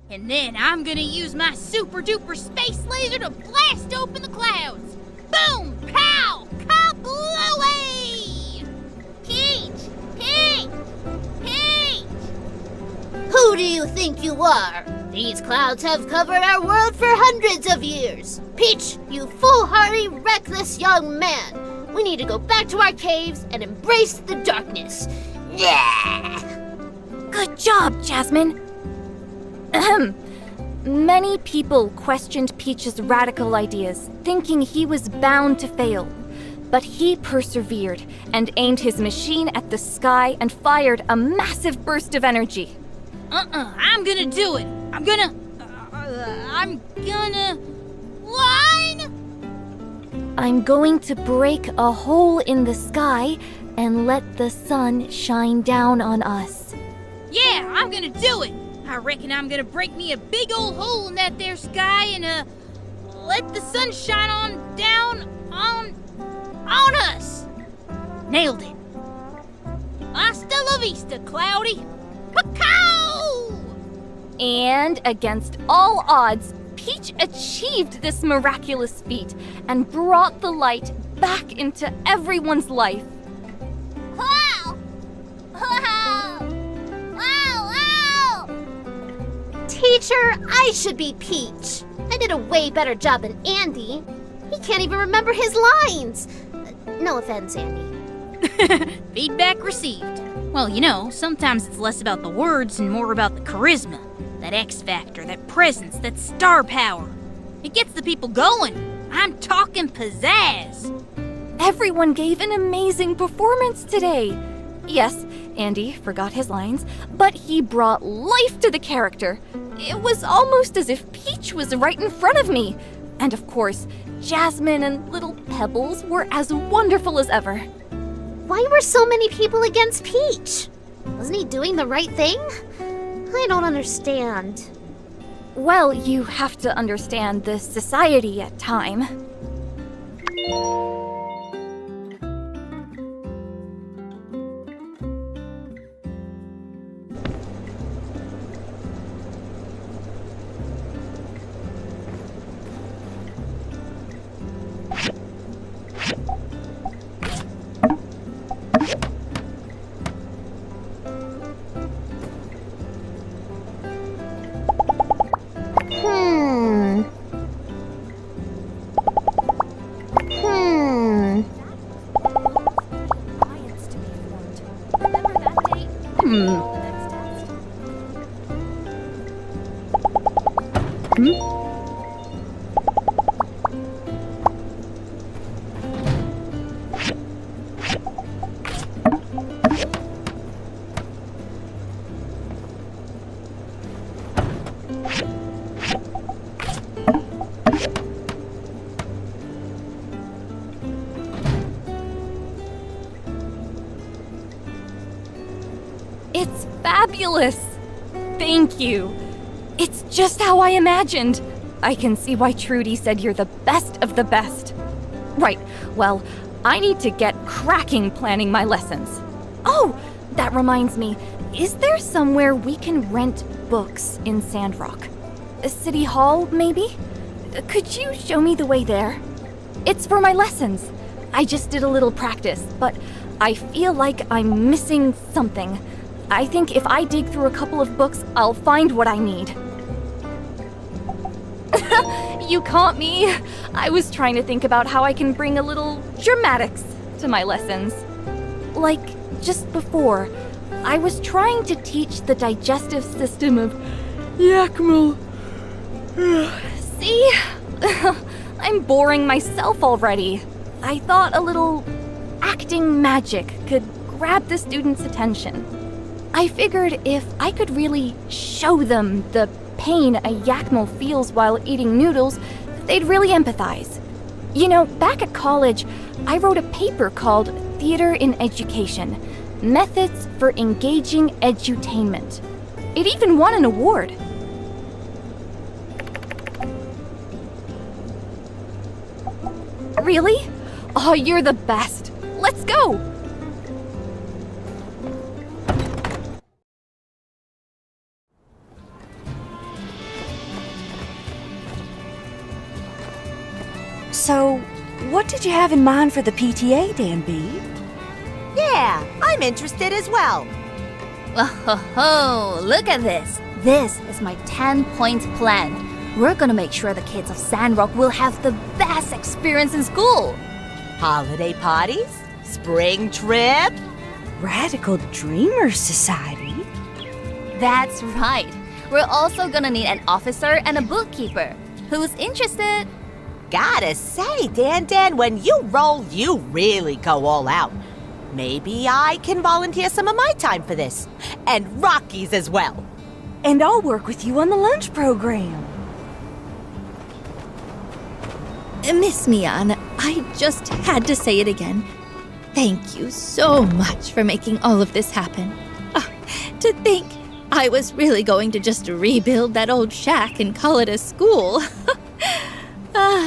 And then I'm gonna use my super duper space laser to blast open the clouds. Boom! Pow! Kablooey! Peach! Peach! Peach! Who do you think you are? These clouds have covered our world for hundreds of years. Peach, you foolhardy, reckless young man. We need to go back to our caves and embrace the darkness. Yeah! Good job, Jasmine. Ahem. Many people questioned Peach's radical ideas, thinking he was bound to fail. But he persevered and aimed his machine at the sky and fired a massive burst of energy. I'm gonna do it. I'm gonna... Line! I'm going to break a hole in the sky and let the sun shine down on us. Yeah, I'm gonna do it. I reckon I'm gonna break me a big old hole in that there sky and, let the sun shine on down on us. Nailed it. Hasta la vista, Cloudy. Pacow! And against all odds, Peach achieved this miraculous feat and brought the light back into everyone's life. Wow! Wow! Wow! Wow! Teacher, I should be Peach. I did a way better job than Andy. He can't even remember his lines. No offense, Andy. Feedback received. Well, you know, sometimes it's less about the words and more about the charisma. That X factor, that presence, that star power. It gets the people going. I'm talking pizzazz. Everyone gave an amazing performance today. Yes, Andy forgot his lines, but he brought life to the character. It was almost as if Peach was right in front of me. And of course, Jasmine and little Pebbles were as wonderful as ever. Why were so many people against Peach? Wasn't he doing the right thing? I don't understand. Well, you have to understand the society at time. It's fabulous! Thank you. It's just how I imagined. I can see why Trudy said you're the best of the best. Right, well, I need to get cracking planning my lessons. Oh, that reminds me. Is there somewhere we can rent books in Sandrock? A city hall, maybe? Could you show me the way there? It's for my lessons. I just did a little practice, but I feel like I'm missing something. I think if I dig through a couple of books, I'll find what I need. You caught me. I was trying to think about how I can bring a little dramatics to my lessons. Like, just before, I was trying to teach the digestive system of Yakmel. See? I'm boring myself already. I thought a little acting magic could grab the students' attention. I figured if I could really show them the pain a Yakmel feels while eating noodles, they'd really empathize. You know, back at college, I wrote a paper called Theater in Education, Methods for Engaging Edutainment. It even won an award. Really? Oh, you're the best. Let's go! So, what did you have in mind for the PTA, Danby? Yeah, I'm interested as well. Oh, look at this. This is my 10-point plan. We're gonna make sure the kids of Sandrock will have the best experience in school. Holiday parties? Spring trip? Radical Dreamers Society? That's right. We're also gonna need an officer and a bookkeeper. Who's interested? Gotta say, Dan, when you roll, you really go all out. Maybe I can volunteer some of my time for this. And Rocky's as well. And I'll work with you on the lunch program. Miss Mian, I just had to say it again. Thank you so much for making all of this happen. To think I was really going to just rebuild that old shack and call it a school.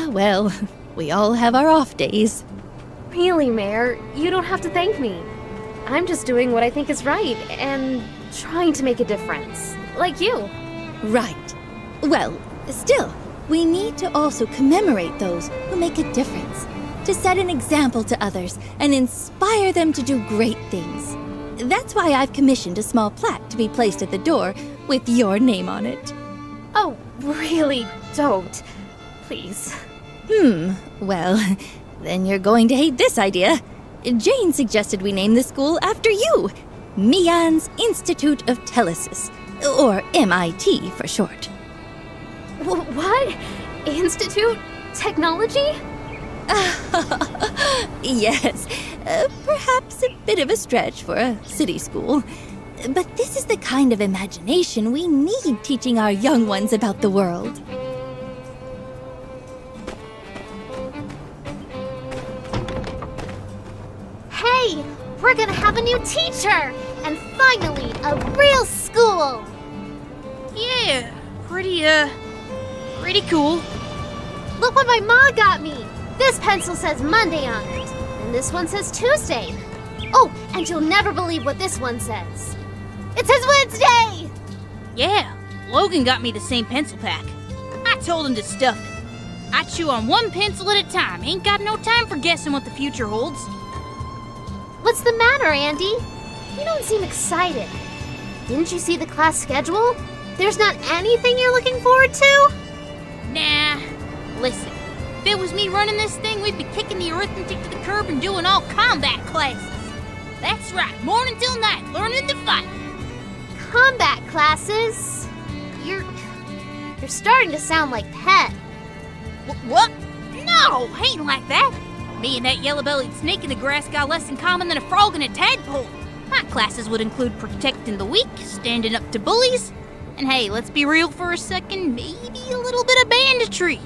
Well, we all have our off days. Really, Mayor, you don't have to thank me. I'm just doing what I think is right and trying to make a difference. Like you. Right. Well, still, we need to also commemorate those who make a difference, to set an example to others and inspire them to do great things. That's why I've commissioned a small plaque to be placed at the door with your name on it. Oh, really? Don't. Please. Well, then you're going to hate this idea. Jane suggested we name the school after you. Mian's Institute of Telesis, or MIT for short. What? Institute? Technology? Yes, perhaps a bit of a stretch for a city school. But this is the kind of imagination we need teaching our young ones about the world. Hey, we're gonna have a new teacher! And finally, a real school! Yeah, pretty cool. Look what my mom got me! This pencil says Monday on it, and this one says Tuesday. Oh, and you'll never believe what this one says. It says Wednesday! Yeah, Logan got me the same pencil pack. I told him to stuff it. I chew on one pencil at a time. Ain't got no time for guessing what the future holds. What's the matter, Andy? You don't seem excited. Didn't you see the class schedule? There's not anything you're looking forward to? Nah. Listen, if it was me running this thing, we'd be kicking the arithmetic to the curb and doing all combat classes. That's right, morning till night, learning to fight. Combat classes? You're starting to sound like Pet. What? No, ain't like that. Me and that yellow-bellied snake in the grass got less in common than a frog and a tadpole. My classes would include protecting the weak, standing up to bullies, and hey, let's be real for a second, maybe a little bit of banditry.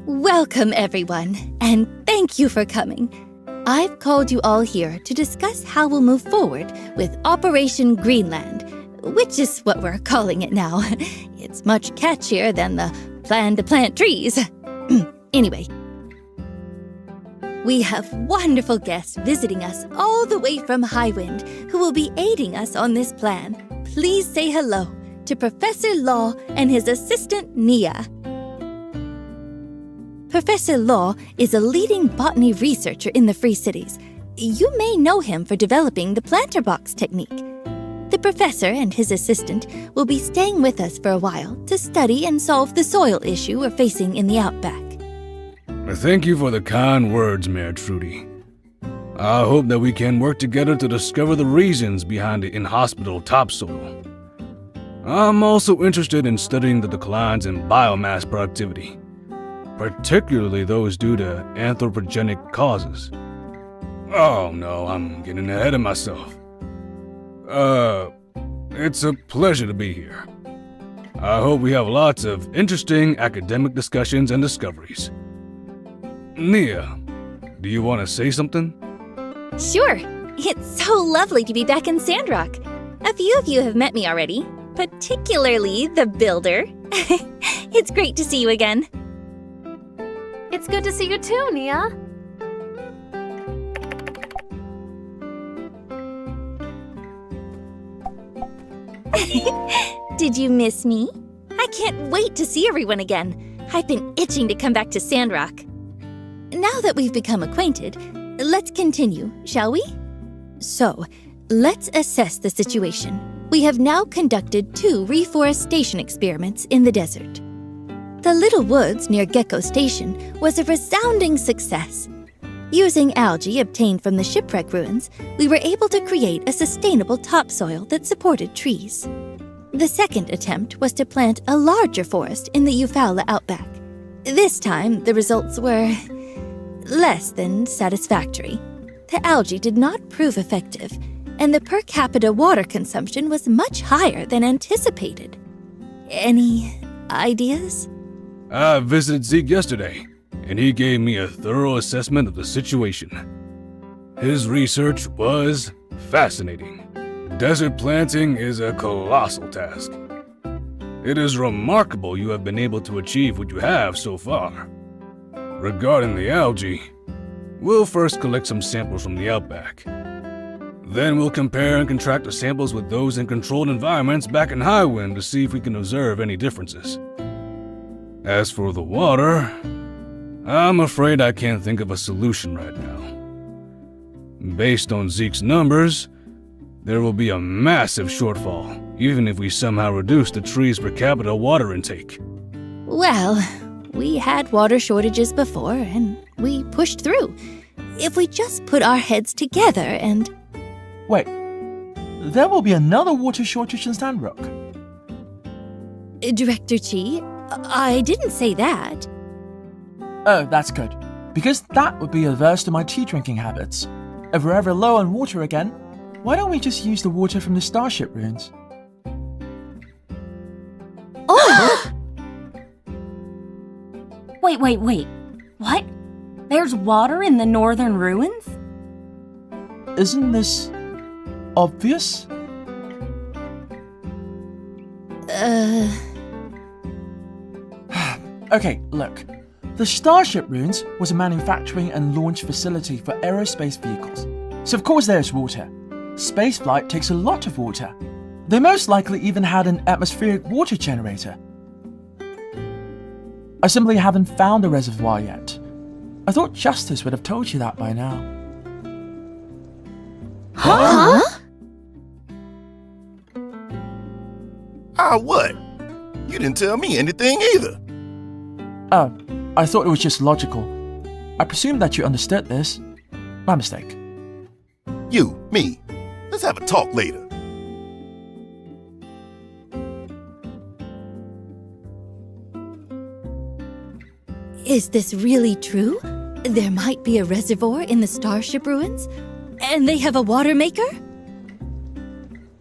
Welcome, everyone, and thank you for coming. I've called you all here to discuss how we'll move forward with Operation Greenland, which is what we're calling it now. It's much catchier than the plan to plant trees. Anyway, we have wonderful guests visiting us all the way from Highwind who will be aiding us on this plan. Please say hello to Professor Law and his assistant, Nia. Professor Law is a leading botany researcher in the Free Cities. You may know him for developing the planter box technique. The professor and his assistant will be staying with us for a while to study and solve the soil issue we're facing in the outback. Thank you for the kind words, Mayor Trudy. I hope that we can work together to discover the reasons behind the inhospitable topsoil. I'm also interested in studying the declines in biomass productivity, particularly those due to anthropogenic causes. Oh no, I'm getting ahead of myself. It's a pleasure to be here. I hope we have lots of interesting academic discussions and discoveries. Nia, do you want to say something? Sure. It's so lovely to be back in Sandrock. A few of you have met me already, particularly the builder. It's great to see you again. It's good to see you too, Nia. Did you miss me? I can't wait to see everyone again. I've been itching to come back to Sandrock. Now that we've become acquainted, let's continue, shall we? So, let's assess the situation. We have now conducted 2 reforestation experiments in the desert. The little woods near Gecko Station was a resounding success. Using algae obtained from the shipwreck ruins, we were able to create a sustainable topsoil that supported trees. The second attempt was to plant a larger forest in the Eufaula outback. This time, the results were less than satisfactory. The algae did not prove effective, and the per capita water consumption was much higher than anticipated. Any ideas? I visited Zeke yesterday, and he gave me a thorough assessment of the situation. His research was fascinating. Desert planting is a colossal task. It is remarkable you have been able to achieve what you have so far. Regarding the algae, we'll first collect some samples from the outback. Then we'll compare and contrast the samples with those in controlled environments back in Highwind to see if we can observe any differences. As for the water, I'm afraid I can't think of a solution right now. Based on Zeke's numbers, there will be a massive shortfall, even if we somehow reduce the tree's per capita water intake. Well, we had water shortages before, and we pushed through. If we just put our heads together and... Wait, there will be another water shortage in Sandrock. Director Chi, I didn't say that. Oh, that's good, because that would be adverse to my tea drinking habits. If we're ever low on water again, why don't we just use the water from the Starship ruins? Oh! Wait. What? There's water in the northern ruins? Isn't this obvious? Okay, look. The Starship ruins was a manufacturing and launch facility for aerospace vehicles. So of course there's water. Spaceflight takes a lot of water. They most likely even had an atmospheric water generator. I simply haven't found a reservoir yet. I thought Justice would have told you that by now. Huh? What? You didn't tell me anything either. Oh, I thought it was just logical. I presumed that you understood this. My mistake. You, me. Let's have a talk later. Is this really true? There might be a reservoir in the Starship ruins? And they have a water maker?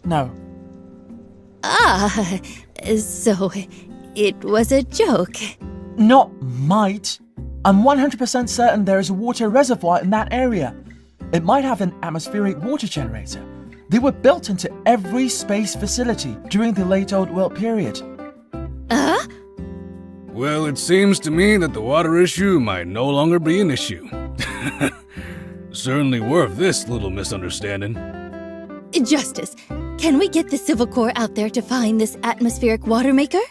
No. Ah, so it was a joke. Not might. I'm 100% certain there is a water reservoir in that area. It might have an atmospheric water generator. They were built into every space facility during the late Old World period. Well, it seems to me that the water issue might no longer be an issue. Certainly worth this little misunderstanding. Justice, can we get the Civil Corps out there to find this atmospheric water maker?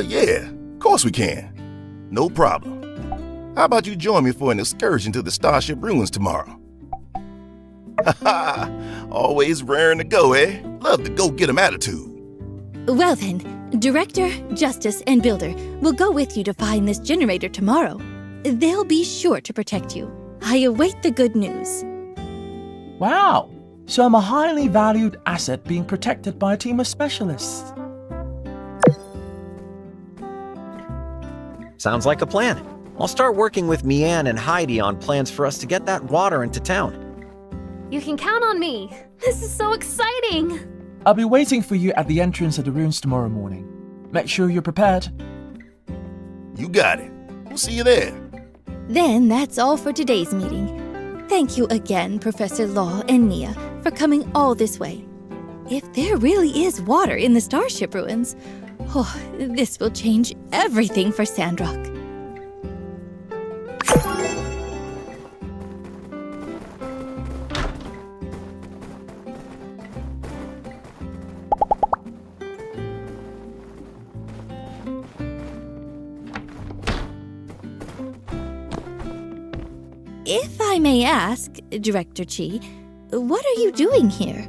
Yeah. Of course we can. No problem. How about you join me for an excursion to the Starship ruins tomorrow? Haha, always raring to go, eh? Love the go-get-'em attitude. Well then, Director, Justice, and Builder will go with you to find this generator tomorrow. They'll be sure to protect you. I await the good news. Wow! So I'm a highly valued asset being protected by a team of specialists. Sounds like a plan. I'll start working with Mian and Heidi on plans for us to get that water into town. You can count on me. This is so exciting. I'll be waiting for you at the entrance of the ruins tomorrow morning. Make sure you're prepared. You got it. We'll see you there. Then that's all for today's meeting. Thank you again, Professor Law and Nia, for coming all this way. If there really is water in the Starship ruins, this will change everything for Sandrock. If I may ask, Director Chi, what are you doing here?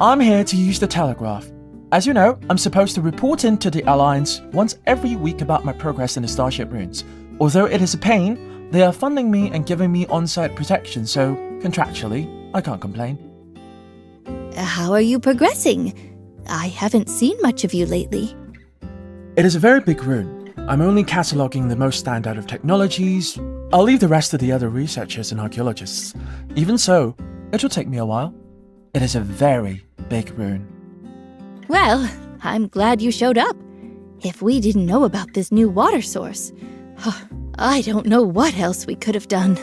I'm here to use the telegraph. As you know, I'm supposed to report in to the Alliance once every week about my progress in the Starship ruins. Although it is a pain, they are funding me and giving me on-site protection, so contractually, I can't complain. How are you progressing? I haven't seen much of you lately. It is a very big rune. I'm only cataloguing the most standout of technologies. I'll leave the rest to the other researchers and archaeologists. Even so, it'll take me a while. It is a very big rune. Well, I'm glad you showed up. If we didn't know about this new water source, I don't know what else we could have done.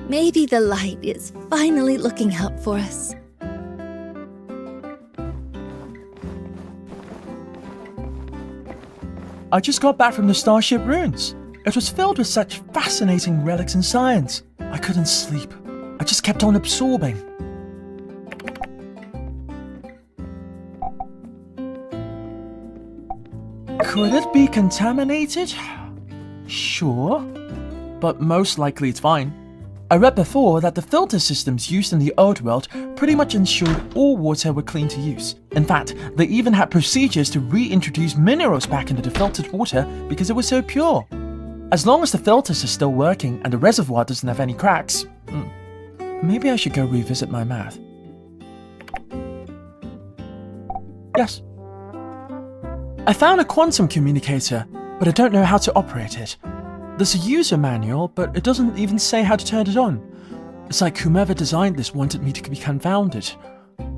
Maybe the light is finally looking out for us. I just got back from the Starship ruins. It was filled with such fascinating relics and science. I couldn't sleep. I just kept on absorbing. Could it be contaminated? Sure, but most likely it's fine. I read before that the filter systems used in the old world pretty much ensured all water were clean to use. In fact, they even had procedures to reintroduce minerals back into the filtered water because it was so pure. As long as the filters are still working and the reservoir doesn't have any cracks, maybe I should go revisit my math. Yes. I found a quantum communicator, but I don't know how to operate it. There's a user manual, but it doesn't even say how to turn it on. It's like whomever designed this wanted me to be confounded.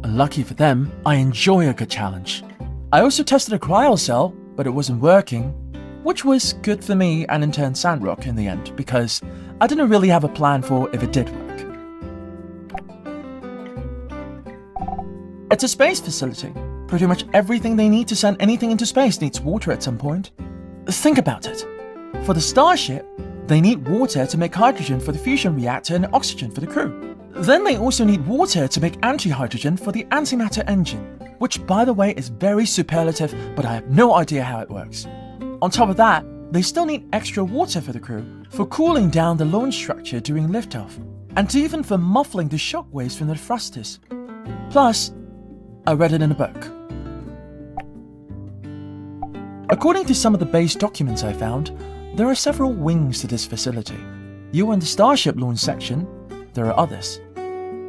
Lucky for them, I enjoy a good challenge. I also tested a cryo cell, but it wasn't working, which was good for me and in turn Sandrock in the end, because I didn't really have a plan for if it did work. It's a space facility. Pretty much everything they need to send anything into space needs water at some point. Think about it. For the Starship, they need water to make hydrogen for the fusion reactor and oxygen for the crew. Then they also need water to make anti-hydrogen for the antimatter engine, which by the way is very superlative, but I have no idea how it works. On top of that, they still need extra water for the crew, for cooling down the launch structure during liftoff, and even for muffling the shock waves from the thrusters. Plus, I read it in a book. According to some of the base documents I found, there are several wings to this facility. You are in the Starship launch section, there are others.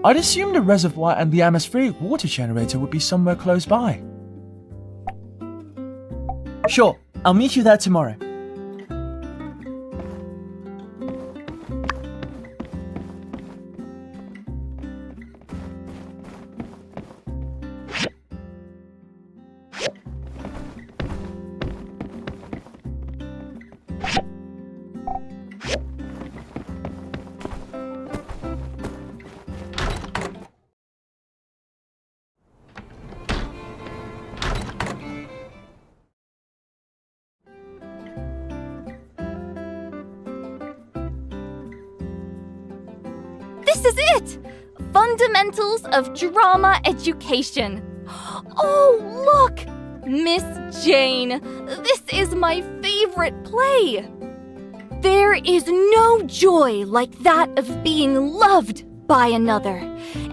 I'd assume the reservoir and the atmospheric water generator would be somewhere close by. Sure, I'll meet you there tomorrow. This is it! Fundamentals of Drama Education. Oh, look! Miss Jane, this is my favorite play. There is no joy like that of being loved, by another,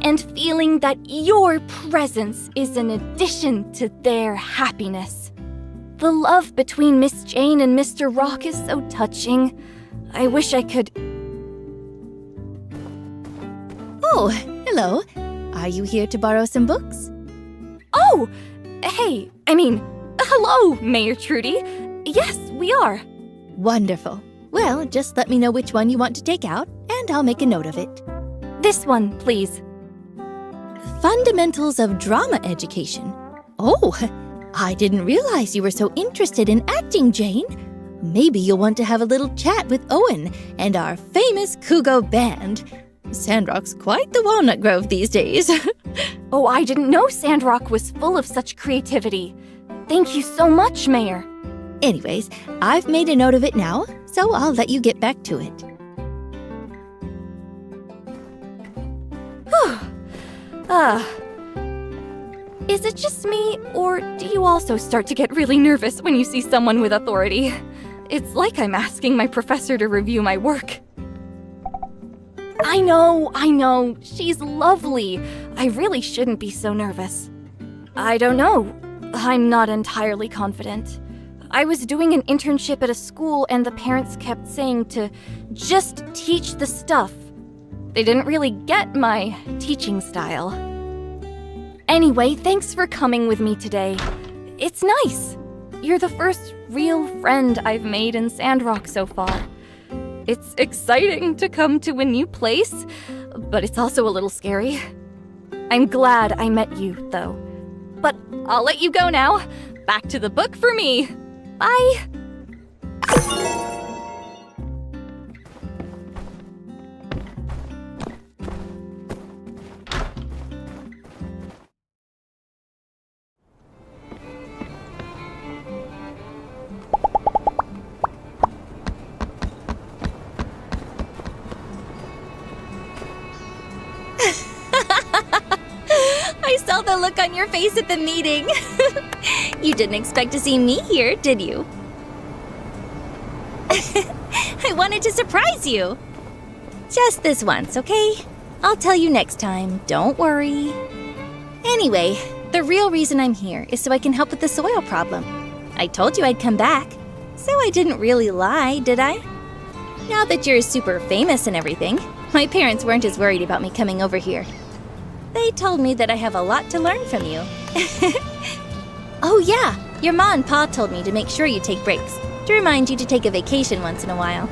and feeling that your presence is an addition to their happiness. The love between Miss Jane and Mr. Rock is so touching. I wish I could... Oh, hello. Are you here to borrow some books? Oh! Hey, hello, Mayor Trudy. Yes, we are. Wonderful. Well, just let me know which one you want to take out, and I'll make a note of it. This one, please. Fundamentals of Drama Education. Oh, I didn't realize you were so interested in acting, Jane. Maybe you'll want to have a little chat with Owen and our famous Cocogoat band. Sandrock's quite the walnut grove these days. Oh, I didn't know Sandrock was full of such creativity. Thank you so much, Mayor. Anyways, I've made a note of it now, so I'll let you get back to it. Is it just me, or do you also start to get really nervous when you see someone with authority? It's like I'm asking my professor to review my work. I know, she's lovely. I really shouldn't be so nervous. I don't know. I'm not entirely confident. I was doing an internship at a school and the parents kept saying to just teach the stuff. They didn't really get my teaching style. Anyway, thanks for coming with me today. It's nice. You're the first real friend I've made in Sandrock so far. It's exciting to come to a new place, but it's also a little scary. I'm glad I met you, though. But I'll let you go now. Back to the book for me. Bye. I saw the look on your face at the meeting. You didn't expect to see me here, did you? I wanted to surprise you. Just this once, okay? I'll tell you next time, don't worry. Anyway, the real reason I'm here is so I can help with the soil problem. I told you I'd come back, so I didn't really lie, did I? Now that you're super famous and everything, my parents weren't as worried about me coming over here. They told me that I have a lot to learn from you. Oh yeah, your ma and pa told me to make sure you take breaks, to remind you to take a vacation once in a while.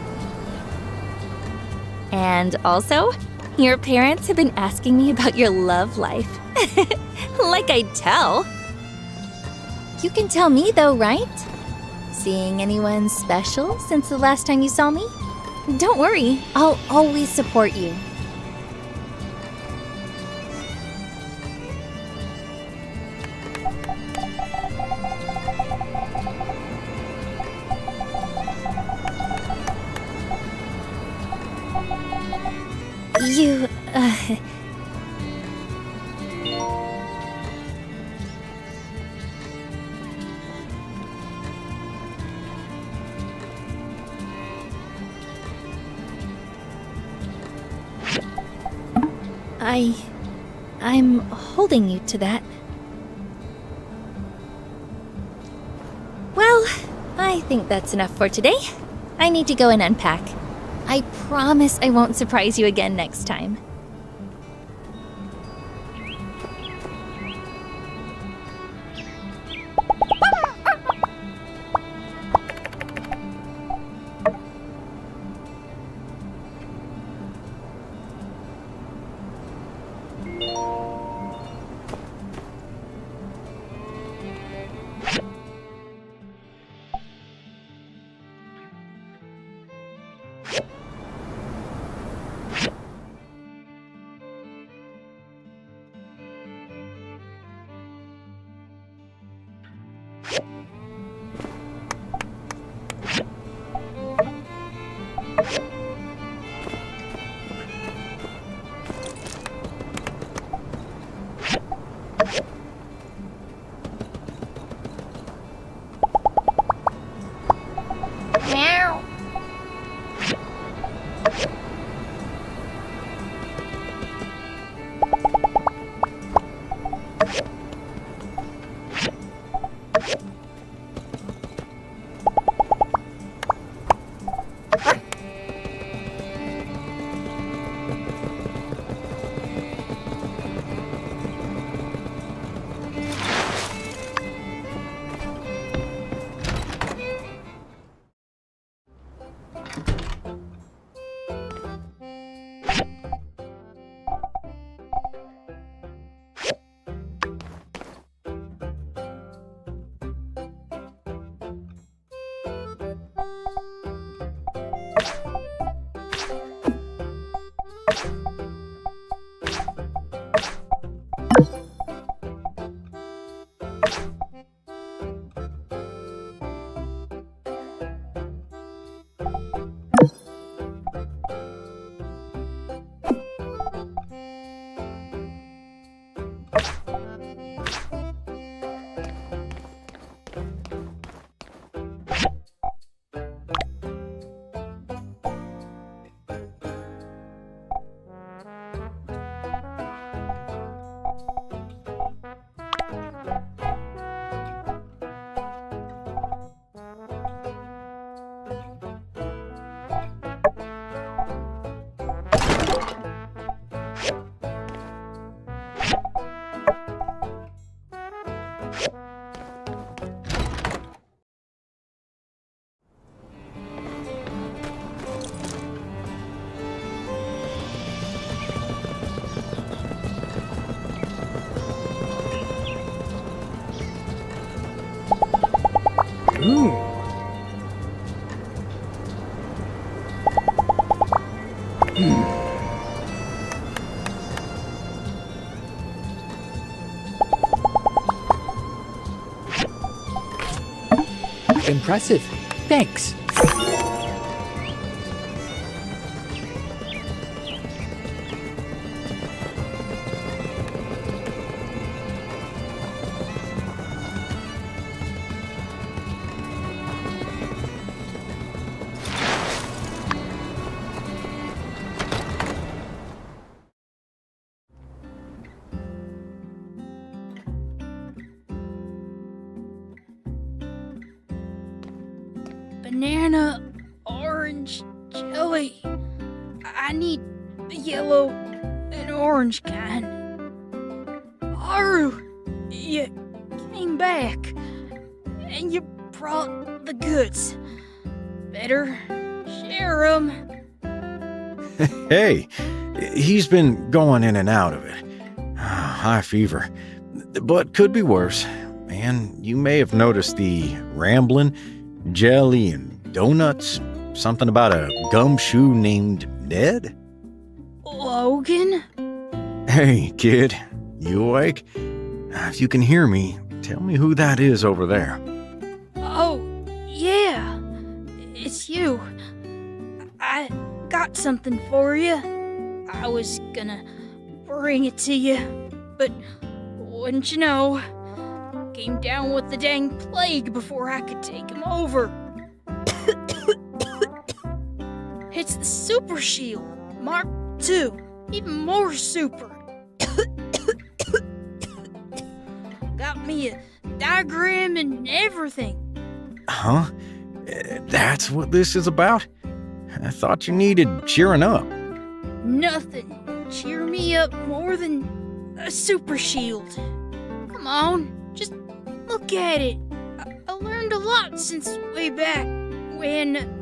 And also, your parents have been asking me about your love life. Like I'd tell. You can tell me though, right? Seeing anyone special since the last time you saw me? Don't worry, I'll always support you. You, I'm holding you to that. Well, I think that's enough for today. I need to go and unpack. I promise I won't surprise you again next time. Ooh. Impressive. Thanks. Banana, orange, jelly. I need the yellow and orange kind. Aru, you came back, and you brought the goods. Better share 'em. Hey, he's been going in and out of it. High fever. But could be worse. And you may have noticed the rambling, jelly, and donuts. Something about a gumshoe named Ned? Logan? Hey, kid. You awake? If you can hear me, tell me who that is over there. Oh, yeah. It's you. I got something for you. I was gonna bring it to you, but wouldn't you know, came down with the dang plague before I could take him over. It's the Super Shield, Mark II, even more super. Got me a diagram and everything. Huh? That's what this is about? I thought you needed cheering up. Nothing cheer me up more than a Super Shield. Come on, just look at it. I learned a lot since way back when...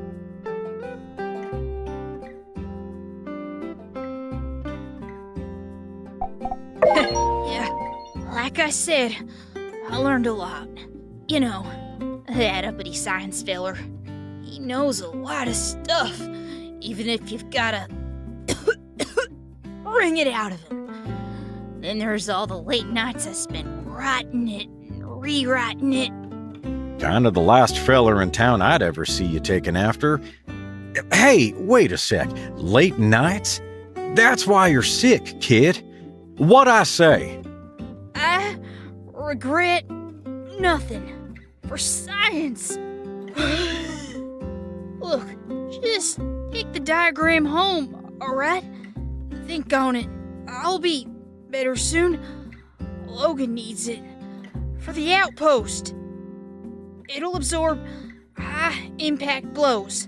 Yeah, like I said, I learned a lot. You know, that uppity science feller. He knows a lot of stuff, even if you've gotta wring it out of him. Then there's all the late nights I spent writing it and rewriting it. Kind of the last feller in town I'd ever see you taking after. Hey, wait a sec. Late nights? That's why you're sick, kid. What'd I say? I regret nothing. For science. Look, just take the diagram home, alright? Think on it. I'll be better soon. Logan needs it. For the outpost. It'll absorb high-impact blows.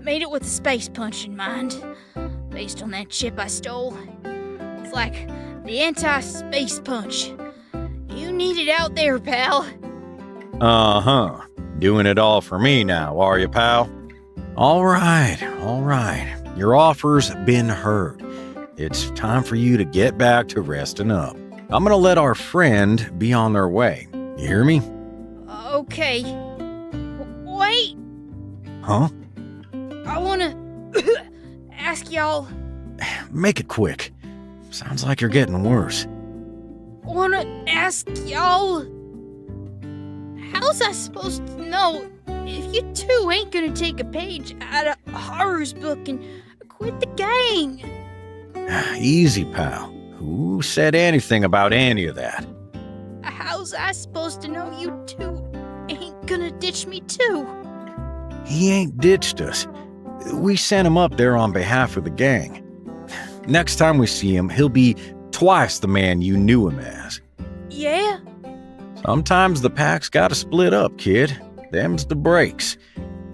Made it with a space punch in mind. Based on that chip I stole. It's like the anti-space punch. You need it out there, pal. Uh-huh. Doing it all for me now, are you, pal? All right. Your offer's been heard. It's time for you to get back to resting up. I'm gonna let our friend be on their way. You hear me? Okay. Wait! Huh? I wanna ask y'all... Make it quick. Sounds like you're getting worse. Wanna ask y'all how's I supposed to know if you two ain't gonna take a page out of Haru's book and quit the gang? Easy, pal. Who said anything about any of that? How's I supposed to know you two ain't gonna ditch me too? He ain't ditched us. We sent him up there on behalf of the gang. Next time we see him, he'll be twice the man you knew him as. Yeah? Sometimes the pack's gotta split up, kid. Them's the breaks.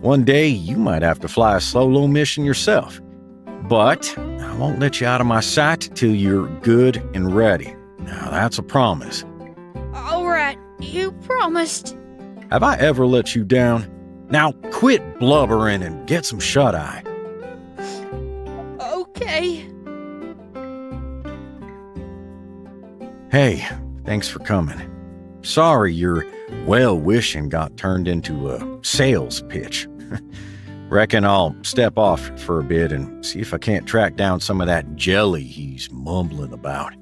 One day, you might have to fly a solo mission yourself. But I won't let you out of my sight till you're good and ready. Now, that's a promise. All right, you promised. Have I ever let you down? Now, quit blubbering and get some shut-eye. Okay. Hey, thanks for coming. Sorry your well-wishing got turned into a sales pitch. Reckon I'll step off for a bit and see if I can't track down some of that jelly he's mumbling about.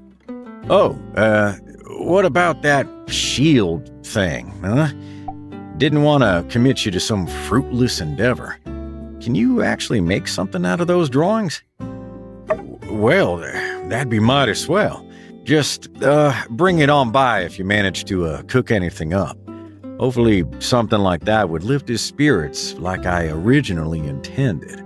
Oh, what about that shield thing, huh? Didn't want to commit you to some fruitless endeavor. Can you actually make something out of those drawings? Well, that'd be mighty swell. Just, bring it on by if you manage to, cook anything up. Hopefully something like that would lift his spirits like I originally intended.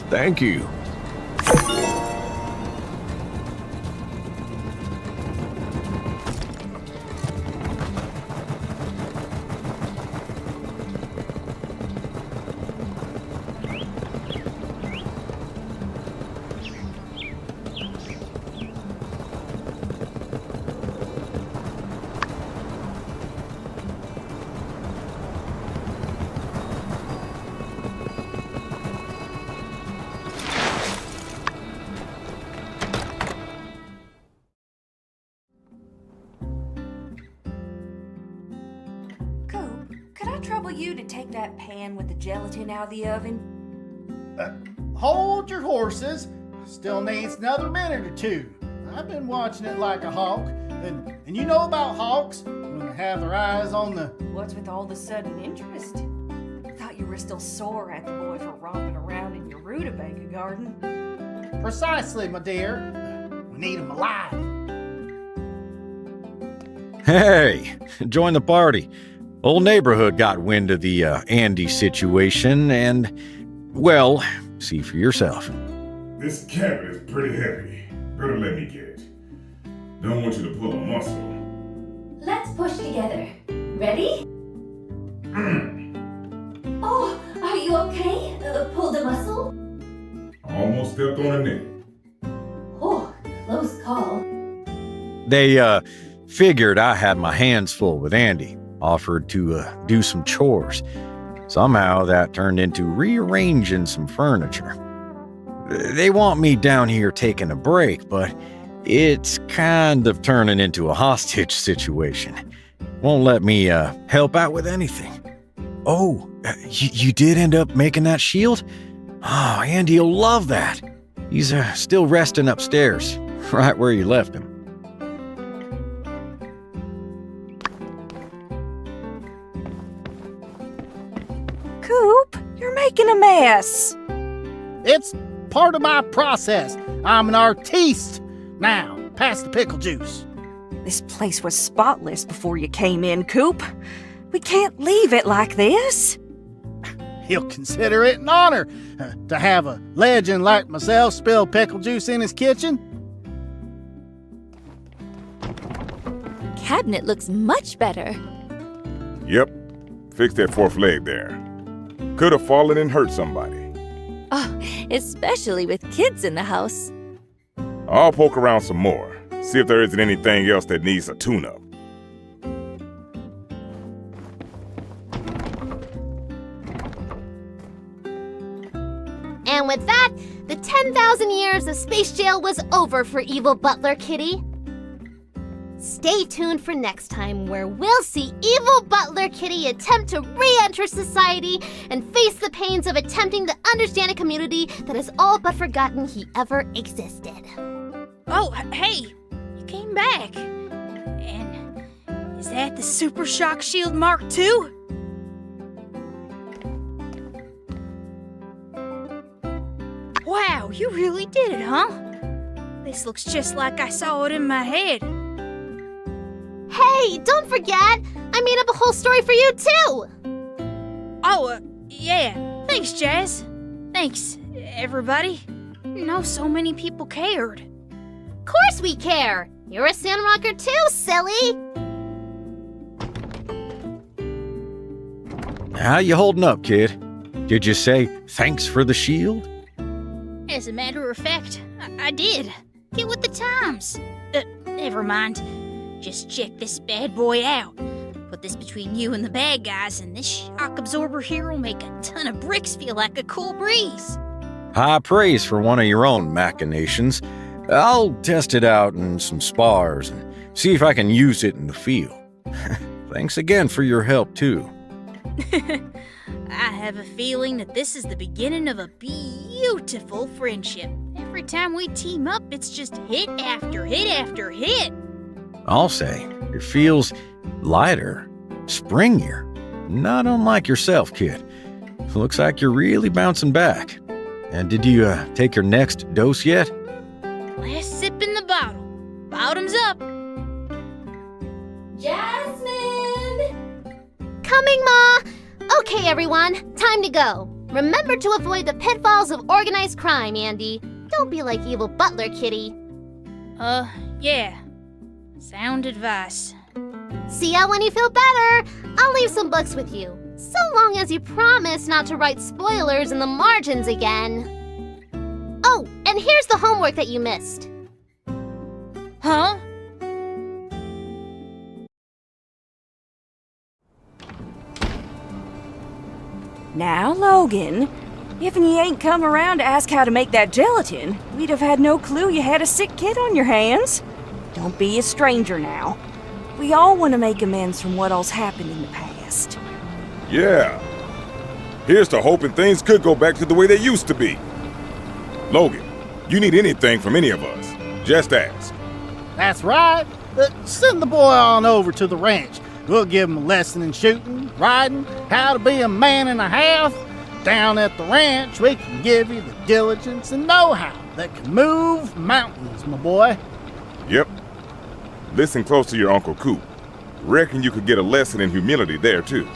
Thank you. trouble you to take that pan with the gelatin out of the oven? Hold your horses. Still needs another minute or two. I've been watching it like a hawk. And you know about hawks when they have their eyes on the... What's with all the sudden interest? Thought you were still sore at the boy for romping around in your rutabaga garden. Precisely, my dear. We need him alive. Hey, join the party. Whole neighborhood got wind of the Andy situation and, well, see for yourself. This cabinet is pretty heavy. Better let me get it. Don't want you to pull a muscle. Let's push together. Ready? Oh, are you okay? Pulled a muscle? Almost stepped on a nail. Oh, close call. They, figured I had my hands full with Andy, offered to, do some chores. Somehow that turned into rearranging some furniture. They want me down here taking a break, but it's kind of turning into a hostage situation. Won't let me, help out with anything. Oh, you did end up making that shield? Oh, Andy'll love that. He's, still resting upstairs, right where you left him. Coop, you're making a mess. It's part of my process. I'm an artiste. Now, pass the pickle juice. This place was spotless before you came in, Coop. We can't leave it like this. He'll consider it an honor to have a legend like myself spill pickle juice in his kitchen. Cabinet looks much better. Yep. Fix that fourth leg there. Could have fallen and hurt somebody. Oh, especially with kids in the house. I'll poke around some more. See if there isn't anything else that needs a tune-up. And with that, the 10,000 years of space jail was over for evil Butler Kitty. Stay tuned for next time, where we'll see evil Butler Kitty attempt to re-enter society and face the pains of attempting to understand a community that has all but forgotten he ever existed. Oh, hey, you came back. And is that the Super Shock Shield Mark II? Wow, you really did it, huh? This looks just like I saw it in my head. Hey, don't forget! I made up a whole story for you, too! Oh, yeah. Thanks, Jazz. Thanks, everybody. No, so many people cared. Of course we care! You're a Sandrocker too, silly! How you holding up, kid? Did you say thanks for the shield? As a matter of fact, I did. Get with the times. Never mind. Just check this bad boy out. Put this between you and the bad guys, and this shock absorber here will make a ton of bricks feel like a cool breeze. High praise for one of your own machinations. I'll test it out in some spars and see if I can use it in the field. Thanks again for your help, too. I have a feeling that this is the beginning of a beautiful friendship. Every time we team up, it's just hit after hit after hit. I'll say, it feels lighter, springier. Not unlike yourself, kid. Looks like you're really bouncing back. And did you take your next dose yet? Last sip in the bottle. Bottoms up. Jasmine! Coming, Ma! Okay, everyone, time to go. Remember to avoid the pitfalls of organized crime, Andy. Don't be like evil Butler Kitty. Yeah. Sound advice. See ya when you feel better. I'll leave some books with you. So long as you promise not to write spoilers in the margins again. Oh, and here's the homework that you missed. Huh? Now, Logan, if you ain't come around to ask how to make that gelatin, we'd have had no clue you had a sick kid on your hands. Don't be a stranger now. We all want to make amends from what all's happened in the past. Yeah. Here's to hoping things could go back to the way they used to be. Logan, you need anything from any of us, just ask. That's right. Send the boy on over to the ranch. We'll give him a lesson in shooting, riding, how to be a man and a half. Down at the ranch, we can give you the diligence and know-how that can move mountains, my boy. Yep. Listen close to your Uncle Coop. Reckon you could get a lesson in humility there, too.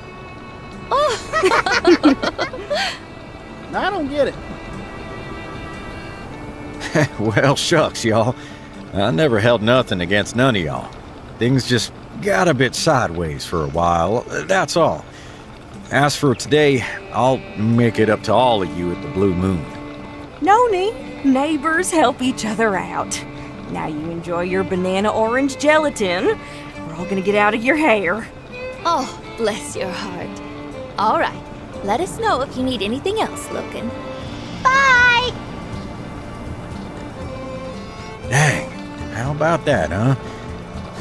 I don't get it. Well, shucks, y'all. I never held nothing against none of y'all. Things just got a bit sideways for a while, that's all. As for today, I'll make it up to all of you at the Blue Moon. Noni, neighbors help each other out. Now you enjoy your banana orange gelatin. We're all gonna get out of your hair. Oh, bless your heart. All right, let us know if you need anything else, Logan. Bye! Dang, how about that, huh?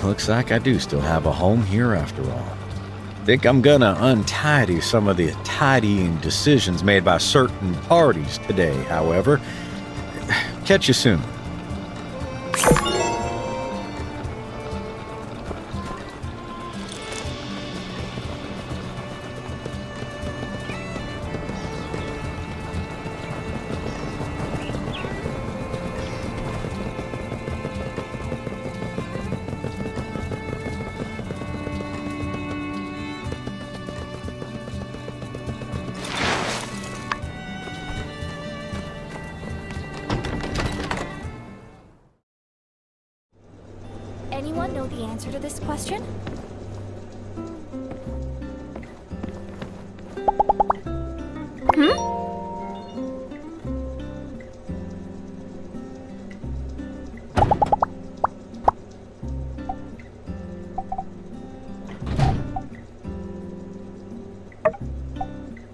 Looks like I do still have a home here after all. Think I'm gonna untidy some of the tidying decisions made by certain parties today, however. Catch you soon. Anyone know the answer to this question?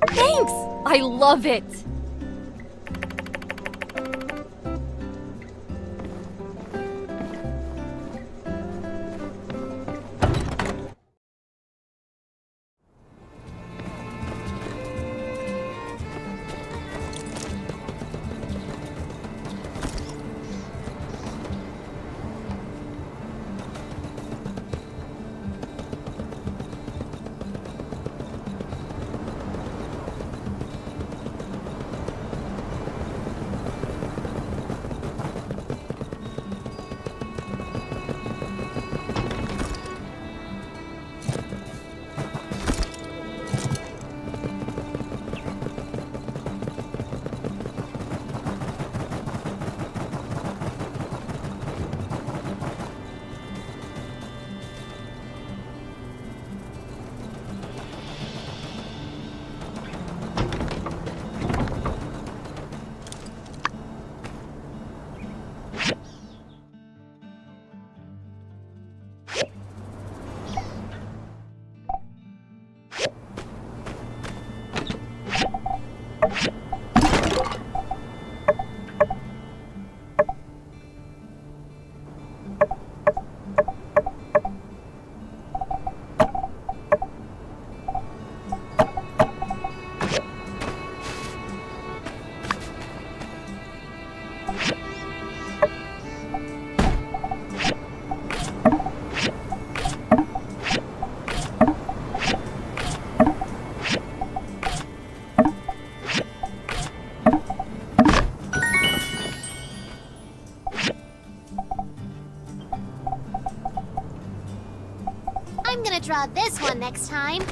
Thanks! I love it! I'm gonna draw this one next time.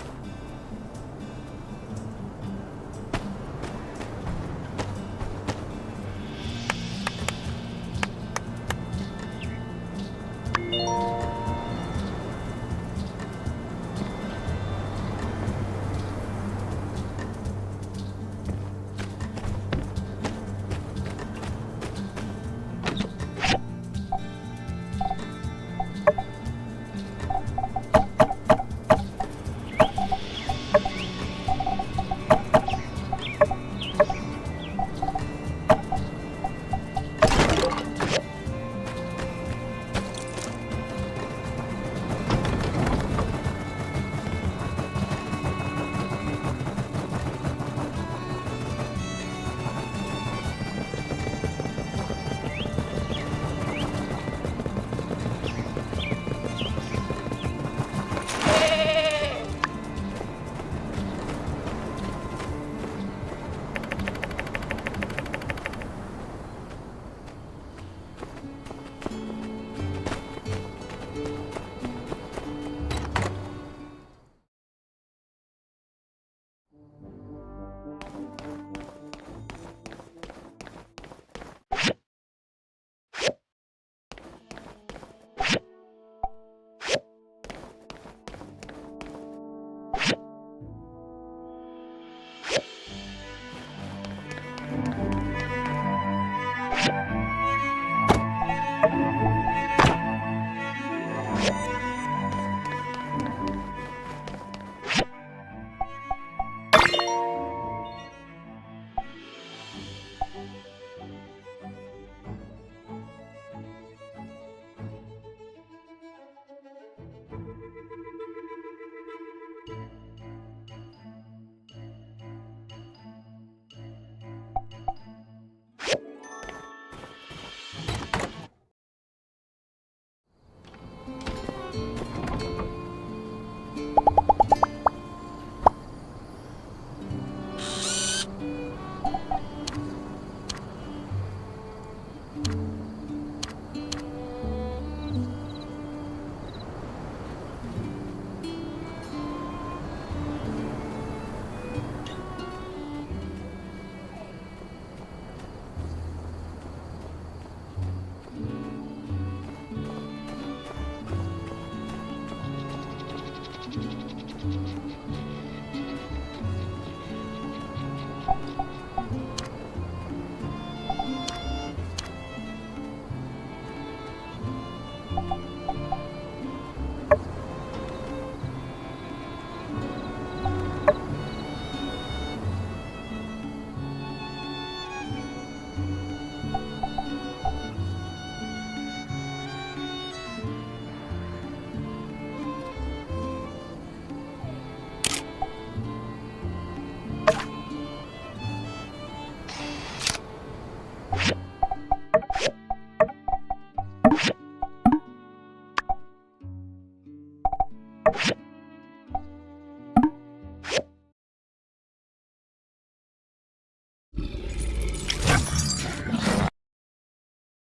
you